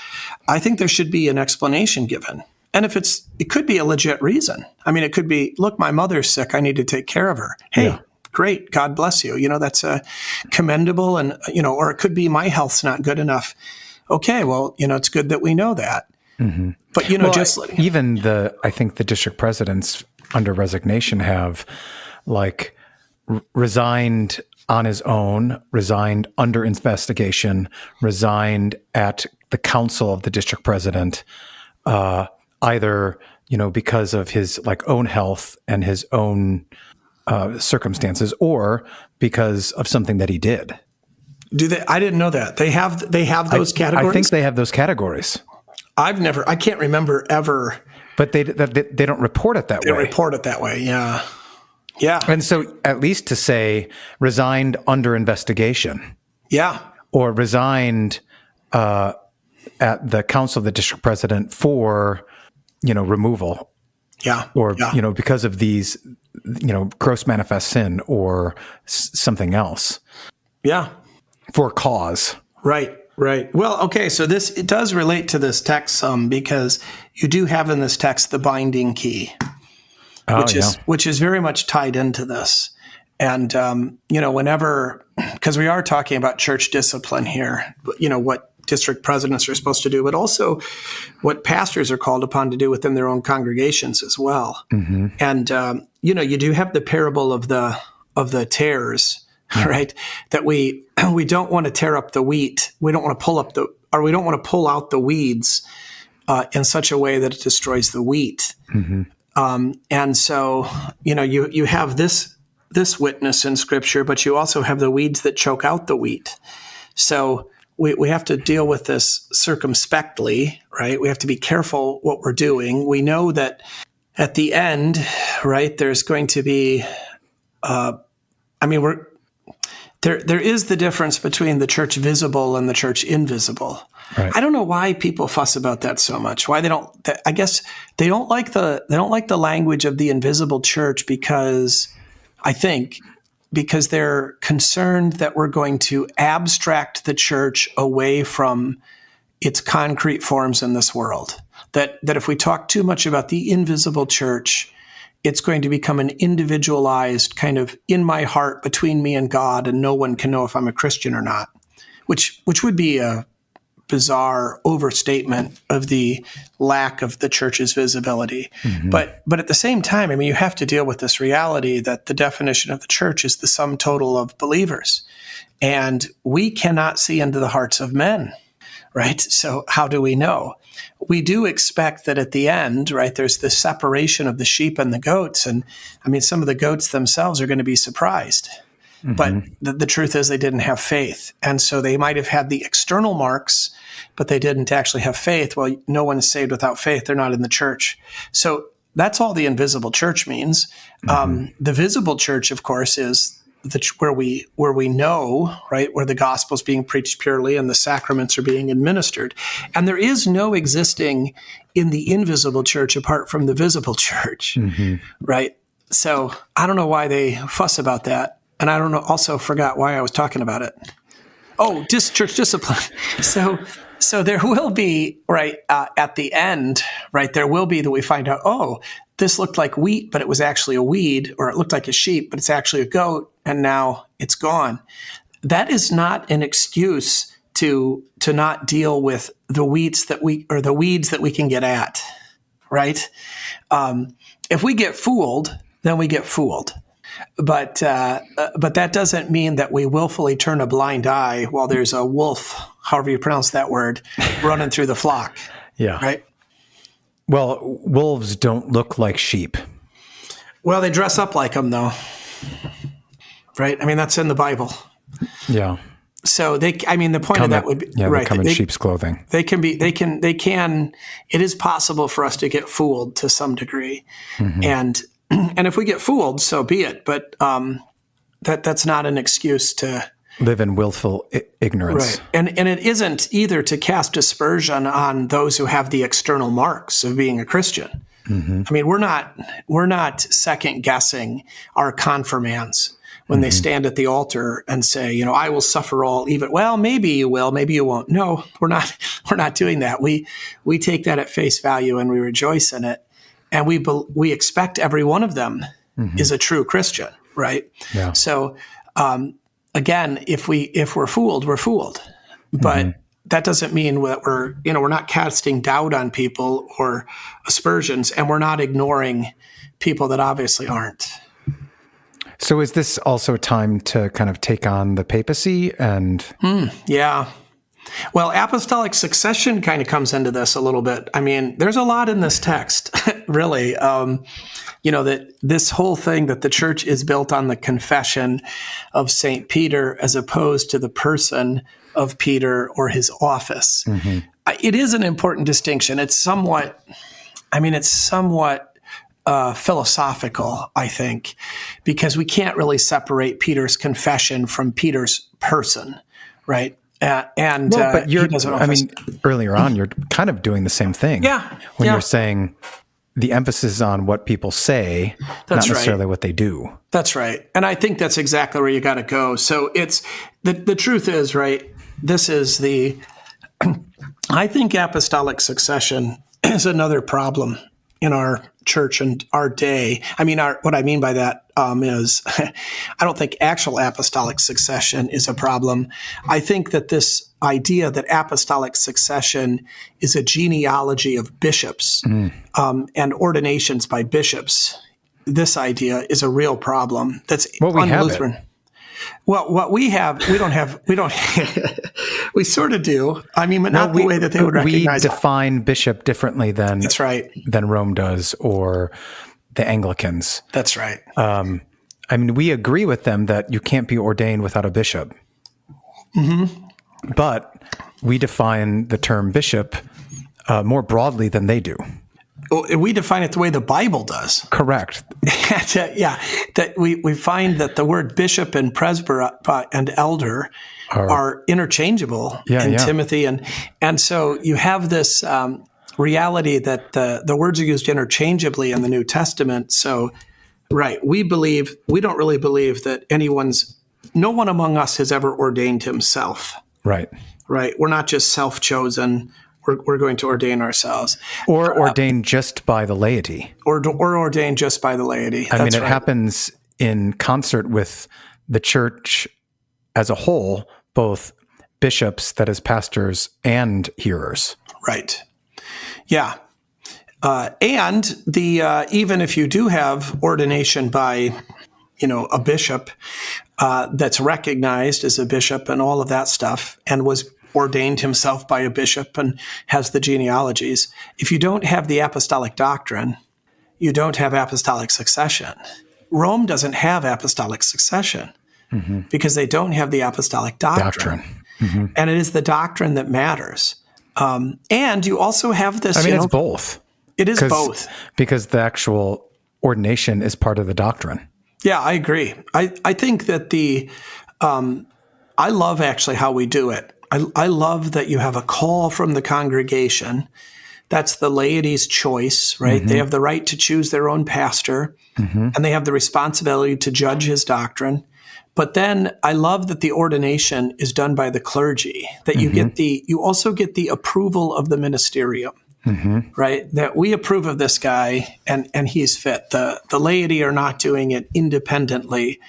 I think there should be an explanation given. And if it could be a legit reason. It could be, look, my mother's sick. I need to take care of her. Hey, great. God bless you. That's commendable. And, or it could be my health's not good enough. Okay. Well, it's good that we know that. Mm-hmm. But, I think the district presidents under resignation have resigned on his own, resigned under investigation, resigned at the counsel of the district president, either, because of his own health and his own circumstances, or because of something that he did. Do they? I didn't know that. They have those categories? I think they have those categories. I can't remember ever. But they don't report it that way. They report it that way, yeah. Yeah. And so at least to say resigned under investigation. Yeah. Or resigned at the counsel of the district president for, removal. Yeah. Or, because of these, gross manifest sin or something else. Yeah. For cause. Right. Well, okay. So it does relate to this text some, because you do have in this text the binding key. Which is very much tied into this. And, whenever, because we are talking about church discipline here, what district presidents are supposed to do, but also what pastors are called upon to do within their own congregations as well. Mm-hmm. And, you do have the parable of the tares, right? That we don't want to tear up the wheat. We don't want to we don't want to pull out the weeds in such a way that it destroys the wheat. Mm-hmm. And so, you have this witness in Scripture, but you also have the weeds that choke out the wheat. So we have to deal with this circumspectly, right? We have to be careful what we're doing. We know that at the end, right? There's going to be, there is the difference between the church visible and the church invisible. Right. I don't know why people fuss about that so much. Why they don't? I guess they don't like the language of the invisible church because they're concerned that we're going to abstract the church away from its concrete forms in this world. That if we talk too much about the invisible church, it's going to become an individualized kind of in my heart between me and God, and no one can know if I'm a Christian or not, which would be a bizarre overstatement of the lack of the church's visibility. Mm-hmm. But at the same time, I mean, you have to deal with this reality that the definition of the church is the sum total of believers. And we cannot see into the hearts of men, right? So how do we know? We do expect that at the end, right, there's this separation of the sheep and the goats. And I mean, some of the goats themselves are going to be surprised. Mm-hmm. But the truth is they didn't have faith. And so they might have had the external marks, but they didn't actually have faith. Well, no one is saved without faith. They're not in the church. So that's all the invisible church means. Mm-hmm. The visible church, of course, is where we know, right, where the gospel is being preached purely and the sacraments are being administered. And there is no existing in the invisible church apart from the visible church, mm-hmm. right? So I don't know why they fuss about that. And I don't know, also forgot why I was talking about it. Oh, church discipline. So there will be, right, at the end, right, there will be that we find out, oh, this looked like wheat, but it was actually a weed, or it looked like a sheep, but it's actually a goat, and now it's gone. That is not an excuse to not deal with the weeds that we can get at, right? If we get fooled, then we get fooled. But that doesn't mean that we willfully turn a blind eye while there's a wolf, however you pronounce that word, running through the flock. Yeah. Right? Well, wolves don't look like sheep. Well, they dress up like them, though. Right? I mean, that's in the Bible. Yeah. So the point of that would be, right, right, they come in sheep's clothing. They can, it is possible for us to get fooled to some degree. Mm-hmm. And if we get fooled, so be it. But that's not an excuse to live in willful ignorance. Right. And it isn't either to cast aspersion on those who have the external marks of being a Christian. Mm-hmm. I mean, we're not second guessing our confirmands when mm-hmm. they stand at the altar and say, I will suffer all evil. Well, maybe you will, maybe you won't. No, we're not doing that. We take that at face value and we rejoice in it. And we expect every one of them mm-hmm. is a true Christian, right? Yeah. So again, if we're fooled, we're fooled. But mm-hmm. that doesn't mean that we're not casting doubt on people or aspersions, and we're not ignoring people that obviously aren't. So is this also time to kind of take on the papacy and? Yeah. Well, apostolic succession kind of comes into this a little bit. I mean, there's a lot in this text, really. That this whole thing that the church is built on the confession of St. Peter as opposed to the person of Peter or his office. Mm-hmm. It is an important distinction. It's somewhat philosophical, I think, because we can't really separate Peter's confession from Peter's person, right? But earlier on, you're kind of doing the same thing. Yeah. When you're saying the emphasis is on what people say, not necessarily what they do. That's right. And I think that's exactly where you got to go. So it's the truth is, right, this is I think apostolic succession is another problem in our church and our day. I mean, what I mean by that is I don't think actual apostolic succession is a problem. I think that this idea that apostolic succession is a genealogy of bishops and ordinations by bishops, this idea is a real problem. That's un-Lutheran. Well, what we have, we don't, we sort of do. I mean, but not the way that they would recognize it. We define bishop differently than, that's right, than Rome does or the Anglicans. That's right. I mean, we agree with them that you can't be ordained without a bishop. Mm-hmm. But we define the term bishop more broadly than they do. We define it the way the Bible does. Correct. That we find that the word bishop and presbyter and elder are interchangeable in Timothy. And so you have this reality that the words are used interchangeably in the New Testament. So, right, we don't really believe that no one among us has ever ordained himself. Right. Right. We're not just self-chosen. We're going to ordain ourselves. Or ordained just by the laity. Or ordained just by the laity. It happens in concert with the church as a whole, both bishops, that is pastors, and hearers. Right. Yeah. And even if you do have ordination by, a bishop that's recognized as a bishop and all of that stuff, and was ordained himself by a bishop and has the genealogies, if you don't have the apostolic doctrine, you don't have apostolic succession. Rome doesn't have apostolic succession because they don't have the apostolic doctrine. Mm-hmm. And it is the doctrine that matters. And you also have this. It's both. It is both. Because the actual ordination is part of the doctrine. Yeah, I agree. I think that I love actually how we do it. I love that you have a call from the congregation. That's the laity's choice, right? Mm-hmm. They have the right to choose their own pastor, and they have the responsibility to judge his doctrine. But then I love that the ordination is done by the clergy, that you also get the approval of the ministerium, right? That we approve of this guy and he's fit. The laity are not doing it independently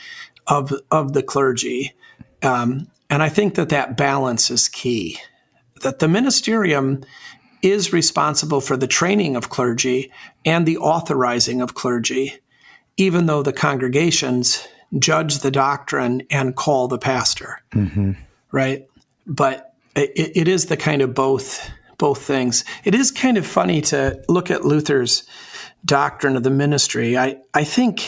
of the clergy. And I think that balance is key, that the ministerium is responsible for the training of clergy and the authorizing of clergy, even though the congregations judge the doctrine and call the pastor, right? But it is the kind of both things. It is kind of funny to look at Luther's doctrine of the ministry. I think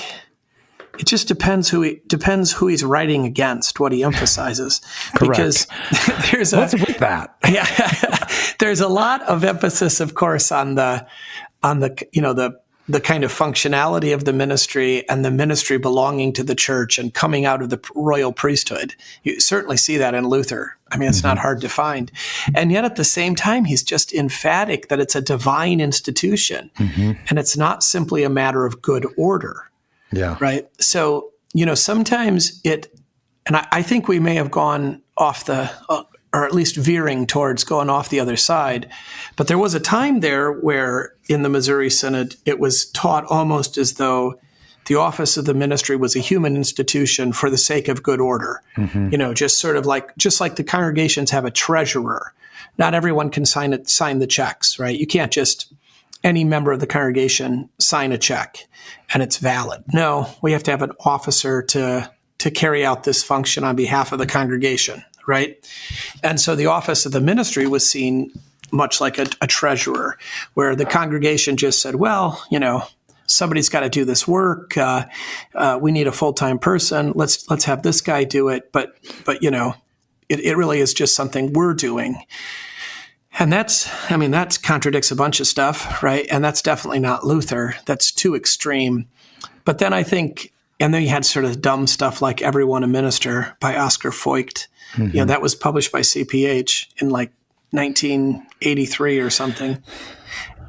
it just depends who he's writing against, what he emphasizes. Because there's what's with that? Yeah, there's a lot of emphasis, of course, on the kind of functionality of the ministry and the ministry belonging to the church and coming out of the royal priesthood. You certainly see that in Luther. It's not hard to find. And yet at the same time, he's just emphatic that it's a divine institution and it's not simply a matter of good order. Yeah. Right. So, sometimes and I think we may have gone off or at least veering towards going off the other side. But there was a time there where in the Missouri Synod, it was taught almost as though the office of the ministry was a human institution for the sake of good order. Just sort of just like the congregations have a treasurer. Not everyone can sign the checks, right? You can't just any member of the congregation sign a check and it's valid. No, we have to have an officer to carry out this function on behalf of the congregation, right? And so the office of the ministry was seen much like a treasurer, where the congregation just said, well, somebody's got to do this work. We need a full-time person. Let's have this guy do it. But it really is just something we're doing. And that contradicts a bunch of stuff, right? And that's definitely not Luther. That's too extreme. But then I think, and then you had sort of dumb stuff like Everyone a Minister by Oscar Voigt. That was published by CPH in 1983 or something.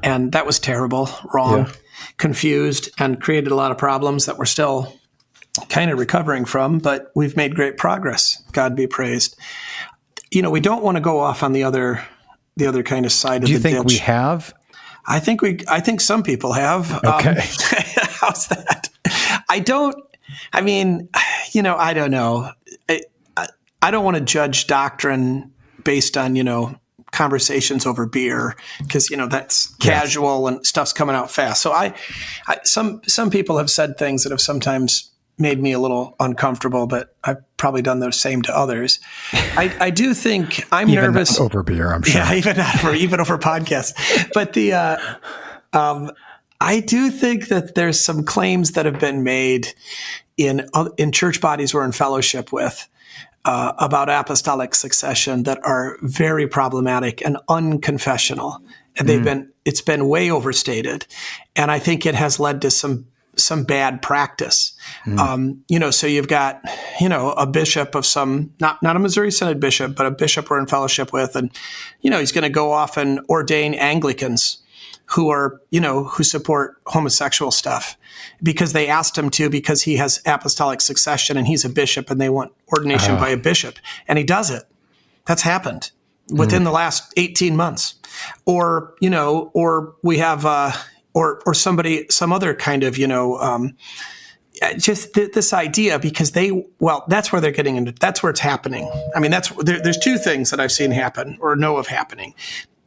And that was terrible, wrong, confused, and created a lot of problems that we're still kind of recovering from, but we've made great progress. God be praised. We don't want to go off on the other kind of side of the ditch. Do you think we have? I think some people have. Okay. How's that? I don't know. I don't want to judge doctrine based on, conversations over beer because, that's casual and stuff's coming out fast. So some people have said things that have sometimes made me a little uncomfortable, but I've probably done the same to others. I do think I'm even nervous not over beer. I'm sure. Yeah, even over podcasts. But I do think that there's some claims that have been made in church bodies we're in fellowship with about apostolic succession that are very problematic and unconfessional. And they've been it's been way overstated, and I think it has led to some bad practice. So you've got, a bishop of not a Missouri Synod bishop, but a bishop we're in fellowship with. And, he's going to go off and ordain Anglicans who are, who support homosexual stuff because they asked him to, because he has apostolic succession and he's a bishop and they want ordination by a bishop. And he does it. That's happened within the last 18 months. Or we have, or somebody, some other kind of, just this idea, because that's where they're getting into, that's where it's happening. I mean, there's two things that I've seen happen or know of happening.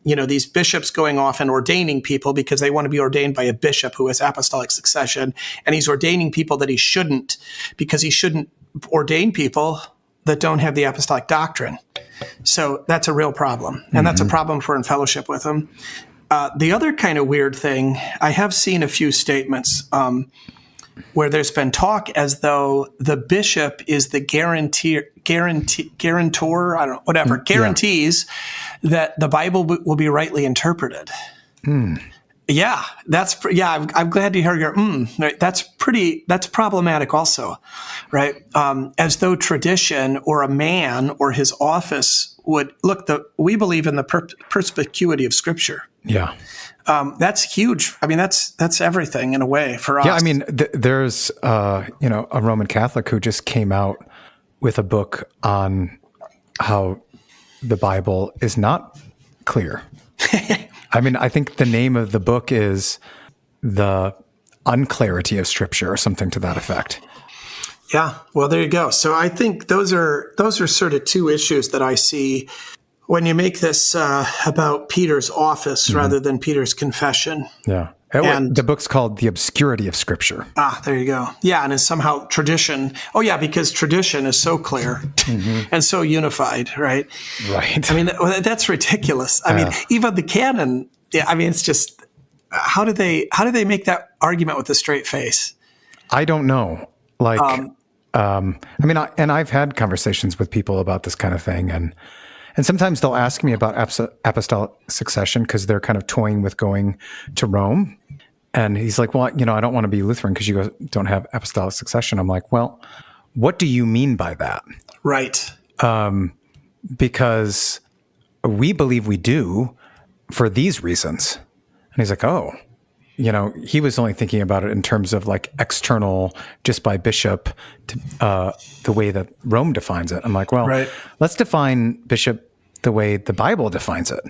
These bishops going off and ordaining people because they want to be ordained by a bishop who has apostolic succession. And he's ordaining people that he shouldn't, because he shouldn't ordain people that don't have the apostolic doctrine. So that's a real problem. And that's a problem if we're in fellowship with him. The other kind of weird thing, I have seen a few statements where there's been talk as though the bishop is the guarantor, I don't know, whatever, guarantees that the Bible will be rightly interpreted. Yeah, I'm glad to hear your right. That's problematic also, right? As though tradition or a man or his office would we believe in the perspicuity of Scripture. Yeah. That's huge. I mean, that's everything in a way for us. Yeah, I mean, there's a Roman Catholic who just came out with a book on how the Bible is not clear. I mean, I think the name of the book is The Unclarity of Scripture or something to that effect. Yeah, well, there you go. So I think those are sort of two issues that I see when you make this about Peter's office rather than Peter's confession. Yeah. And the book's called The Obscurity of Scripture. There you go. Yeah, and it's somehow tradition. Oh, yeah, because tradition is so clear and so unified, right? Right. I mean, that's ridiculous. I mean, even the canon, I mean, it's just, how do they make that argument with a straight face? I don't know. Like, I mean, I've had conversations with people about this kind of thing, and sometimes they'll ask me about apostolic succession because they're kind of toying with going to Rome. And he's like, well, I don't want to be Lutheran because you guys don't have apostolic succession. I'm like, well, what do you mean by that? Right. Because we believe we do for these reasons. And he's like, oh, he was only thinking about it in terms of like external, just by bishop, the way that Rome defines it. I'm like, well, let's define bishop the way the Bible defines it.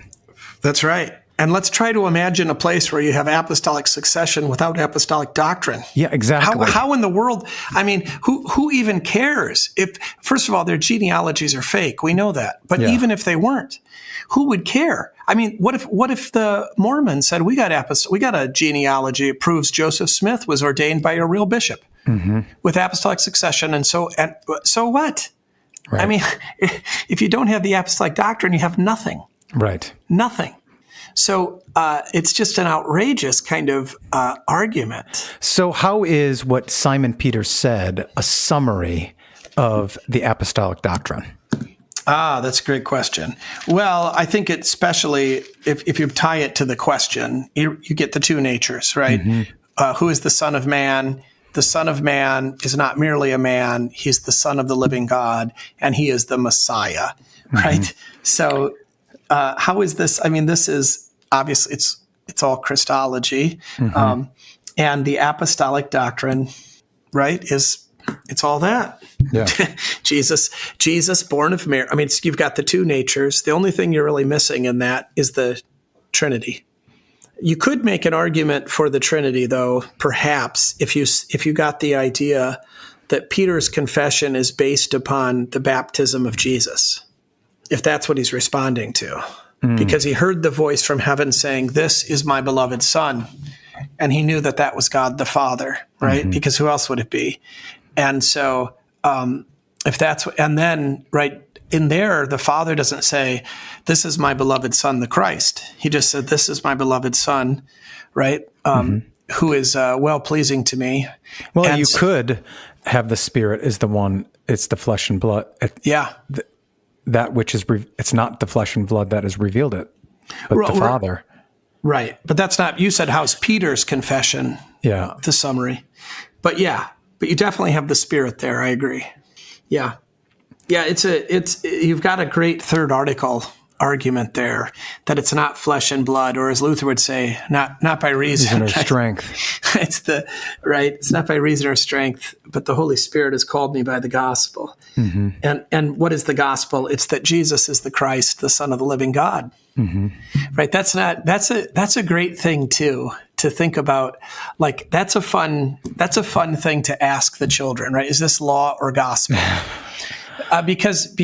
That's right. And let's try to imagine a place where you have apostolic succession without apostolic doctrine. Yeah, exactly. How in the world? I mean, who even cares? If, first of all, their genealogies are fake. We know that. But even if they weren't, who would care? I mean, what if the Mormons said we got a genealogy that proves Joseph Smith was ordained by a real bishop with apostolic succession, and so what? Right. I mean, if you don't have the apostolic doctrine, you have nothing. Right. Nothing. So it's just an outrageous kind of argument. So how is what Simon Peter said a summary of the apostolic doctrine? That's a great question. Well, I think it, especially if you tie it to the question, you get the two natures, right? Who is the Son of Man? The Son of Man is not merely a man. He's the Son of the living God, and he is the Messiah, right? So how is this? I mean, this is obviously it's all Christology, and the apostolic doctrine, right, it's all that. Yeah. Jesus, born of Mary. I mean, you've got the two natures. The only thing you're really missing in that is the Trinity. You could make an argument for the Trinity, though, perhaps, if you got the idea that Peter's confession is based upon the baptism of Jesus, if that's what he's responding to. Because he heard the voice from heaven saying, "This is my beloved Son." And he knew that was God the Father, right? Because who else would it be? And so if that's, and then right in there, the Father doesn't say, "This is my beloved Son, the Christ." He just said, "This is my beloved Son," right? Who is well-pleasing to me. Well, and you could have the Spirit is the one, it's the flesh and blood. That which is, it's not the flesh and blood that has revealed it, but the Father. Right. But that's not, you said how's Peter's confession, Yeah. the summary. But but you definitely have the Spirit there. I agree. Yeah. Yeah, you've got a great third article argument there that it's not flesh and blood, or as Luther would say, not by reason or strength. It's not by reason or strength, but the Holy Spirit has called me by the gospel. Mm-hmm. And what is the gospel? It's that Jesus is the Christ, the Son of the living God. Mm-hmm. Right? That's a great thing too, to think about. Like that's a fun thing to ask the children, right? Is this law or gospel? Because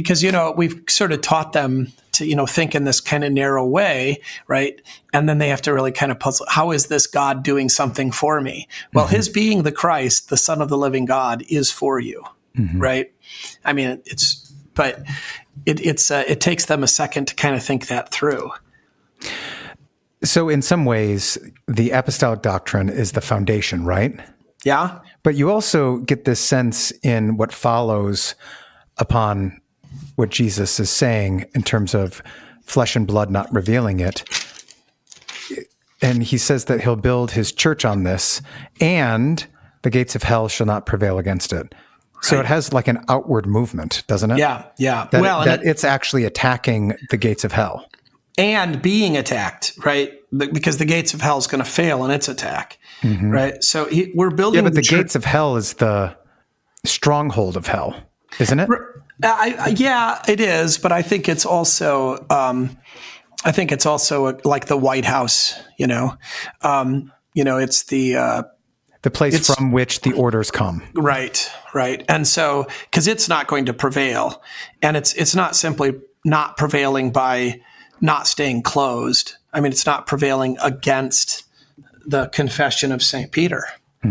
we've sort of taught them to think in this kind of narrow way, right? And then they have to really kind of puzzle, how is this God doing something for me? Well, his being the Christ, the Son of the living God, is for you, right? I mean, it takes them a second to kind of think that through. So in some ways, the apostolic doctrine is the foundation, right? Yeah. But you also get this sense in what follows upon what Jesus is saying in terms of flesh and blood not revealing it. And he says that he'll build his church on this, and the gates of hell shall not prevail against it. So it has like an outward movement, doesn't it? Yeah, yeah. That it's actually attacking the gates of hell. And being attacked, right? Because the gates of hell is going to fail in its attack, right? So we're building. Yeah, but the gates of hell is the stronghold of hell, isn't it? Yeah, it is. But I think it's also, like the White House. It's the place from which the orders come. Right. And so, because it's not going to prevail, and it's not simply not prevailing by not staying closed. I mean, it's not prevailing against the confession of St. Peter,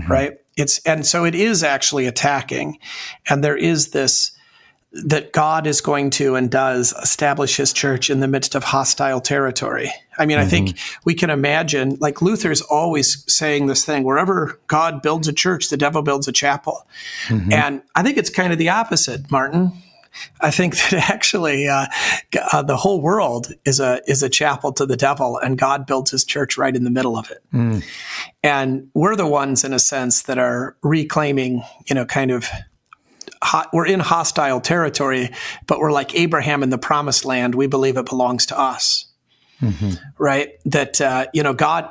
right? And so it is actually attacking. And there is this, that God is going to and does establish his church in the midst of hostile territory. I mean, I think we can imagine, like Luther's always saying this thing, wherever God builds a church, the devil builds a chapel. And I think it's kind of the opposite, Martin. I think that actually the whole world is a chapel to the devil, and God builds his church right in the middle of it. And we're the ones, in a sense, that are reclaiming, we're in hostile territory, but we're like Abraham in the promised land. We believe it belongs to us, right? That,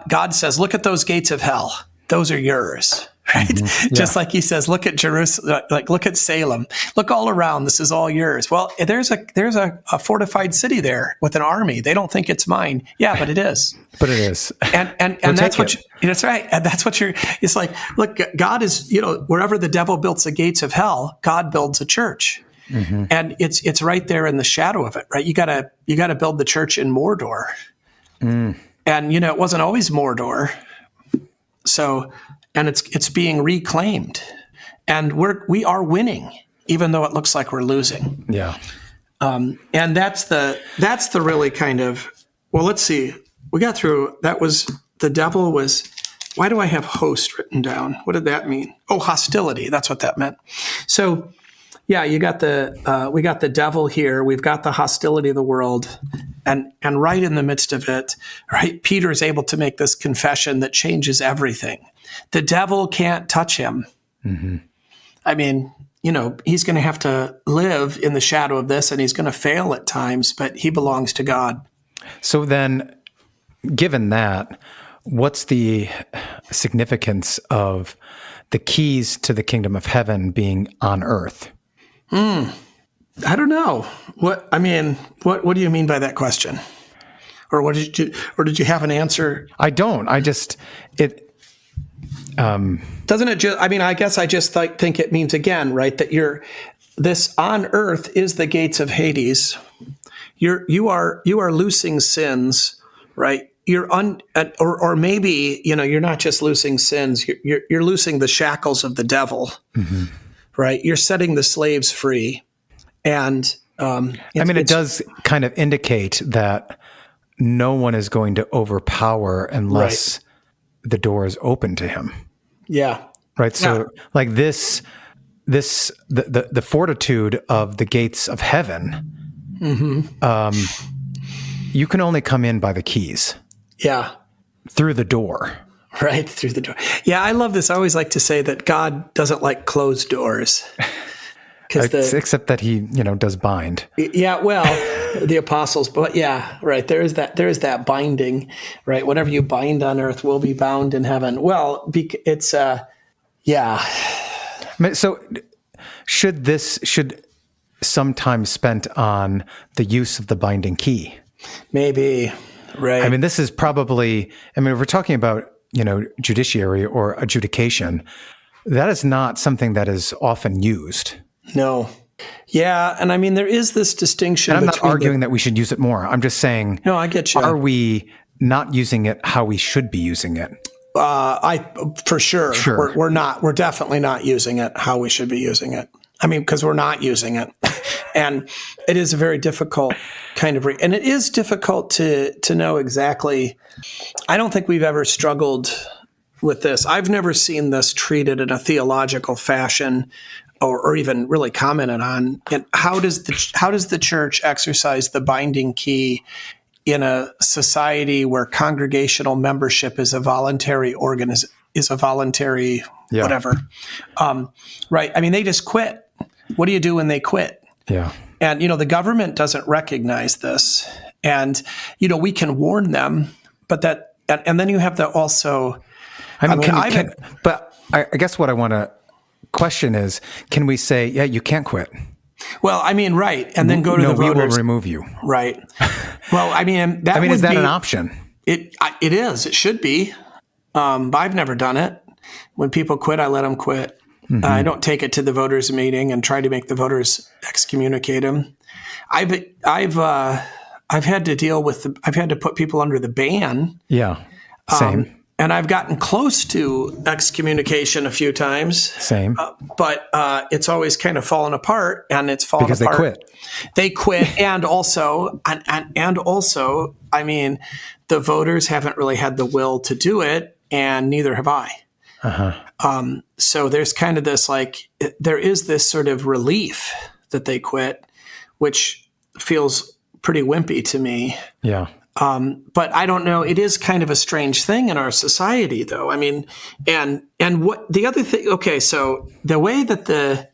God says, look at those gates of hell. Those are yours. Right? Yeah. Just like he says, look at Jerusalem, look at Salem, look all around. This is all yours. Well, there's a fortified city there with an army. They don't think it's mine. Yeah, but it is. But it is. And that's what that's right. And that's what it's like, look, God is, wherever the devil builds the gates of hell, God builds a church. And it's right there in the shadow of it, right? You gotta build the church in Mordor. And it wasn't always Mordor. So, and it's being reclaimed, and we are winning, even though it looks like we're losing. Yeah. And that's the really kind of, well, let's see. We got through, that was, the devil was, why do I have host written down? What did that mean? Oh, hostility. That's what that meant. So yeah, we got the devil here. We've got the hostility of the world, and right in the midst of it, right, Peter is able to make this confession that changes everything. The devil can't touch him. I mean, he's going to have to live in the shadow of this, and he's going to fail at times, but he belongs to God. So then, given that, what's the significance of the keys to the kingdom of heaven being on earth? I don't know. What do you mean by that question? Or did you have an answer? I don't. Doesn't it just, I guess I just think it means, again, right, that this on earth is the gates of Hades. You are loosing sins, right? Or maybe, you're not just loosing sins, you're loosing the shackles of the devil, right? You're setting the slaves free. And it does kind of indicate that no one is going to overpower unless the door is open to him. Yeah. Right. So like the fortitude of the gates of heaven, you can only come in by the keys. Yeah. through the door. Right through the door. Yeah, I love this. I always like to say that God doesn't like closed doors. Except that he, does bind. Yeah, well, the apostles, but yeah, right. There is that binding, right? Whatever you bind on earth will be bound in heaven. Well, it's, yeah. So should some time spent on the use of the binding key? Maybe, right. I mean, this is probably, if we're talking about, judiciary or adjudication, that is not something that is often used. No. Yeah. And I mean, there is this distinction. And I'm not arguing that we should use it more. I'm just saying, no, I get you. Are we not using it how we should be using it? For sure. We're definitely not using it how we should be using it. I mean, because we're not using it. And it is a very difficult kind of, and it is difficult to know exactly. I don't think we've ever struggled with this. I've never seen this treated in a theological fashion or even really commented on. And how does the church exercise the binding key in a society where congregational membership is a voluntary whatever. Right. I mean, they just quit. What do you do when they quit? Yeah. And, the government doesn't recognize this. And, we can warn them, but and then you have also, but I guess what I want to question is, can we say, yeah, you can't quit? Well, I mean, right. And then go to the voters. We will remove you. Right. Well, I mean, is that an option? It is. It should be. I've never done it. When people quit, I let them quit. Mm-hmm. I don't take it to the voters' meeting and try to make the voters excommunicate them. I've had to I've had to put people under the ban. Yeah. Same. And I've gotten close to excommunication a few times. Same. But it's always kind of fallen apart, and it's fallen because apart. Because they quit. They quit, and also, I mean, the voters haven't really had the will to do it, and neither have I. Uh-huh. So there's kind of this, there is this sort of relief that they quit, which feels pretty wimpy to me. Yeah. But I don't know. It is kind of a strange thing in our society, though. I mean, and what the other thing? Okay, so the way that the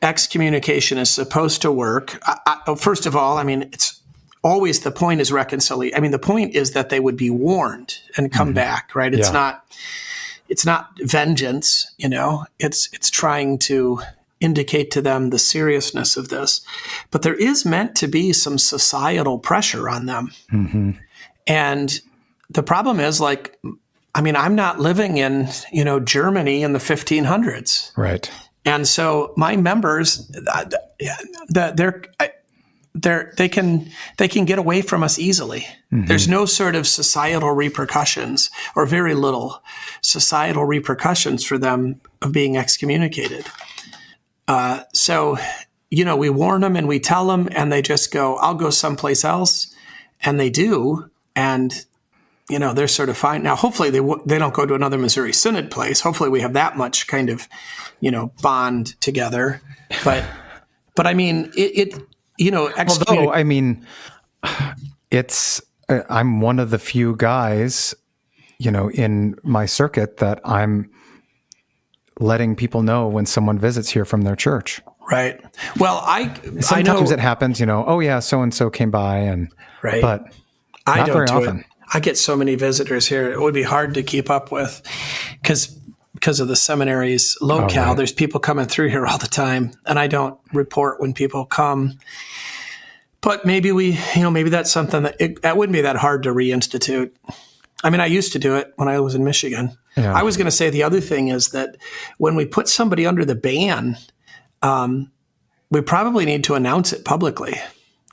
excommunication is supposed to work. First of all, I mean, it's always the point is reconciliation. I mean, the point is that they would be warned and come back, right? It's not vengeance. It's trying to indicate to them the seriousness of this. But there is meant to be some societal pressure on them. Mm-hmm. And the problem is, I'm not living in, Germany in the 1500s. Right. And so my members, they can get away from us easily. Mm-hmm. There's no sort of societal repercussions, or very little societal repercussions for them of being excommunicated. So, we warn them and we tell them, and they just go, I'll go someplace else. And they do. And, they're sort of fine. Now, hopefully they don't go to another Missouri Synod place. Hopefully we have that much kind of, bond together. But I mean, although, I mean, I'm one of the few guys, in my circuit that I'm letting people know when someone visits here from their church. Right. Well, sometimes it happens, oh yeah, so-and-so came by, and right. But I not don't very do often. It. I get so many visitors here. It would be hard to keep up with because of the seminary's locale. Right. There's people coming through here all the time, and I don't report when people come. But maybe maybe that's something that wouldn't be that hard to reinstitute. I mean, I used to do it when I was in Michigan. Yeah. I was going to say the other thing is that when we put somebody under the ban, we probably need to announce it publicly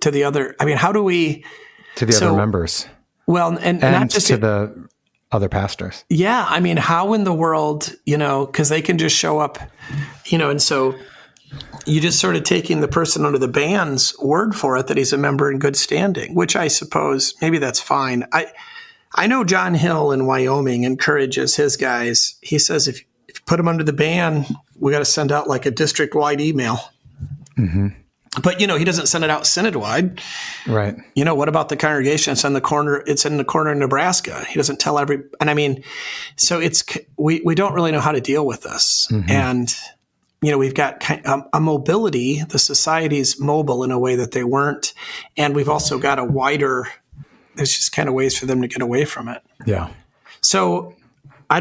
to the other. I mean, how do we? To the other members. Well, and not just to the other pastors. Yeah. I mean, how in the world, because they can just show up, and so you just sort of taking the person under the ban's word for it that he's a member in good standing, which I suppose maybe that's fine. I know John Hill in Wyoming encourages his guys. He says, if you put them under the ban, we got to send out a district-wide email. Mm-hmm. But, he doesn't send it out synod-wide. Right. What about the congregation? It's in the corner of Nebraska. He doesn't tell so we don't really know how to deal with this. Mm-hmm. And, we've got a mobility. The society's mobile in a way that they weren't. And we've also got there's just kind of ways for them to get away from it. Yeah. So I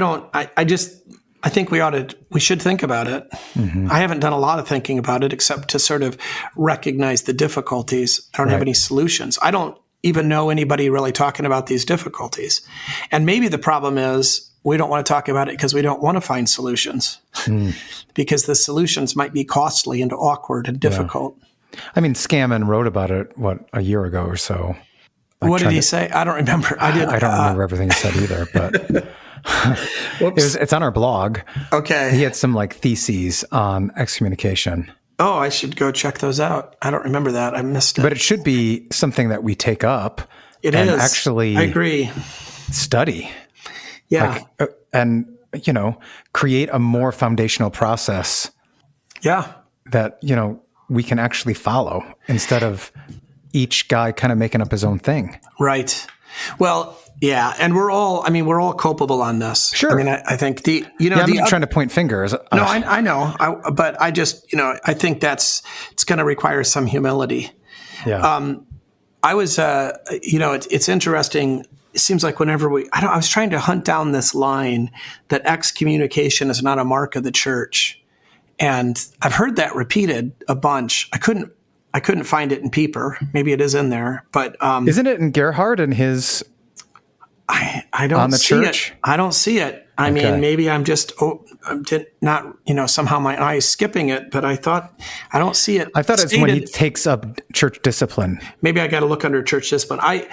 think we should think about it. Mm-hmm. I haven't done a lot of thinking about it except to sort of recognize the difficulties. I don't have any solutions. I don't even know anybody really talking about these difficulties. And maybe the problem is we don't want to talk about it because we don't want to find solutions because the solutions might be costly and awkward and difficult. Yeah. I mean, Scammon wrote about it, a year ago or so. What did he say? I don't remember. I don't remember everything he said either, but it's on our blog. Okay. He had some theses on excommunication. Oh, I should go check those out. I don't remember that. I missed it. But it should be something that we take up. It and is. Actually, I agree. Study. Yeah. And create a more foundational process. Yeah. That, we can actually follow instead of each guy kind of making up his own thing. Right. Well, yeah. And we're all culpable on this. Sure. I think I'm not trying to point fingers. No, I know. But I just, I think it's going to require some humility. Yeah. I was, it's interesting. It seems like whenever I was trying to hunt down this line that excommunication is not a mark of the church. And I've heard that repeated a bunch. I couldn't find it in Pieper. Maybe it is in there, but isn't it in Gerhard and his? I don't on the see church? it. I don't see it. I mean, maybe I'm just somehow my eye is skipping it, but I don't see it. I thought it's when he takes up church discipline. Maybe I got to look under church discipline. I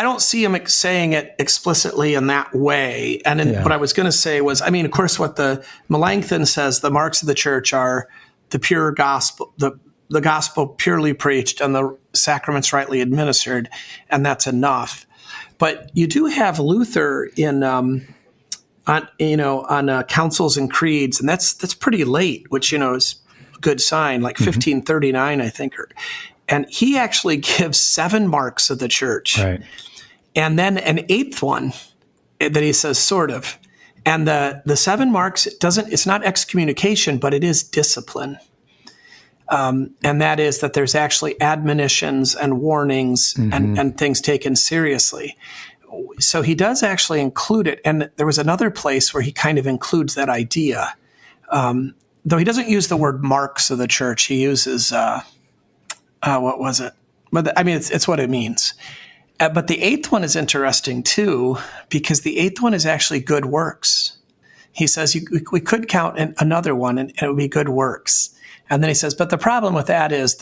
don't see him saying it explicitly in that way. And what I was going to say was, of course, what the Melanchthon says, the marks of the church are the pure gospel, the gospel purely preached and the sacraments rightly administered, and that's enough. But you do have Luther on councils and creeds, and that's pretty late, which is a good sign, like 1539, I think. And he actually gives 7 marks of the church, right, and then an 8th one that he says sort of. And the 7 marks it's not excommunication, but it is discipline. And that is that there's actually admonitions and warnings and things taken seriously. So he does actually include it. And there was another place where he kind of includes that idea. Though he doesn't use the word marks of the church. He uses, what was it? But it's what it means. But the 8th one is interesting too, because the 8th one is actually good works. He says we could count another one and it would be good works. And then he says, but the problem with that is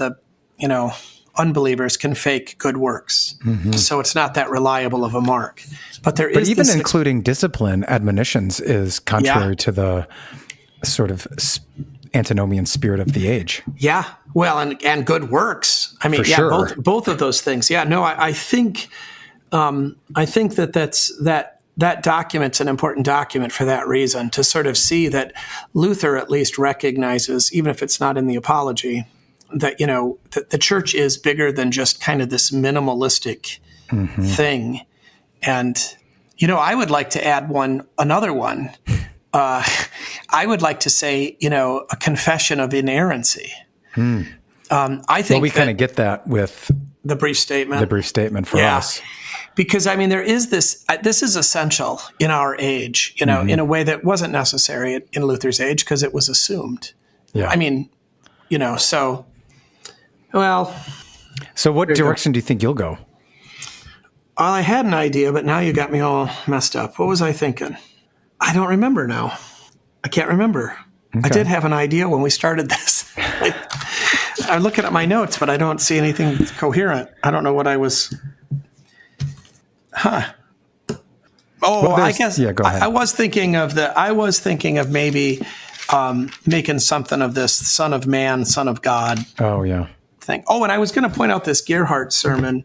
unbelievers can fake good works. Mm-hmm. So it's not that reliable of a mark. But even including discipline admonitions is contrary to the sort of antinomian spirit of the age. Yeah. Well, and good works. Sure. both of those things. Yeah. No, I think that document's an important document for that reason, to sort of see that Luther at least recognizes, even if it's not in the Apology, that, that the church is bigger than just kind of this minimalistic thing. And, I would like to add another one. I would like to say, a confession of inerrancy. I think we kind of get that with the brief statement. The brief statement for us. Because, there is this is essential in our age, in a way that wasn't necessary in Luther's age because it was assumed. Yeah. So, well. So what direction do you think you'll go? Well, I had an idea, but now you got me all messed up. What was I thinking? I don't remember now. I can't remember. Okay. I did have an idea when we started this. I'm looking at my notes, but I don't see anything coherent. I don't know what I was... Oh, well, I guess. Yeah, go ahead. I was thinking of maybe making something of this Son of Man, Son of God. Oh yeah. Thing. Oh, and I was going to point out this Gerhard sermon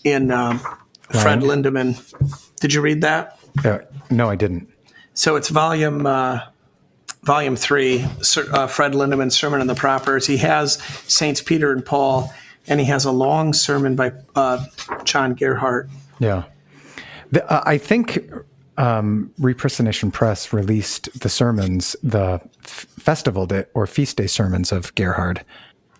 in Fred Lindemann. Did you read that? No, I didn't. So it's volume Volume 3, Fred Lindemann's Sermon on the Prophets. He has Saints Peter and Paul, and he has a long sermon by John Gerhardt. Yeah. I think Reprisonation Press released the sermons, the festival day or feast day sermons of Gerhard,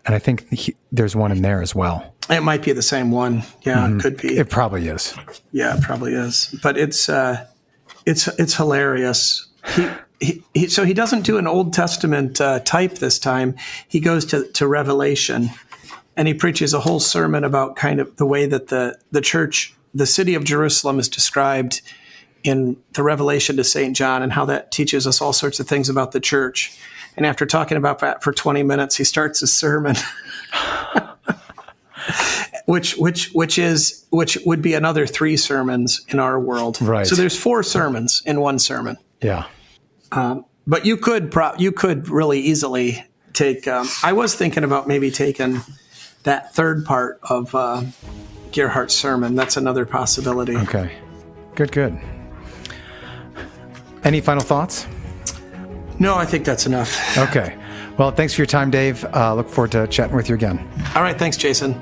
and I think there's one in there as well. It might be the same one. Yeah, It could be. It probably is. Yeah, it probably is. But it's hilarious. So he doesn't do an Old Testament type this time. He goes to Revelation, and he preaches a whole sermon about kind of the way that the church, the city of Jerusalem, is described in the Revelation to St. John, and how that teaches us all sorts of things about the church. And after talking about that for 20 minutes, he starts his sermon, which would be another 3 sermons in our world. Right. So there's 4 sermons in one sermon. Yeah. But you could really easily take. I was thinking about maybe taking that third part of Gerhardt's sermon. That's another possibility. Okay. Good. Any final thoughts? No, I think that's enough. Okay. Well, thanks for your time, Dave. Look forward to chatting with you again. All right. Thanks, Jason.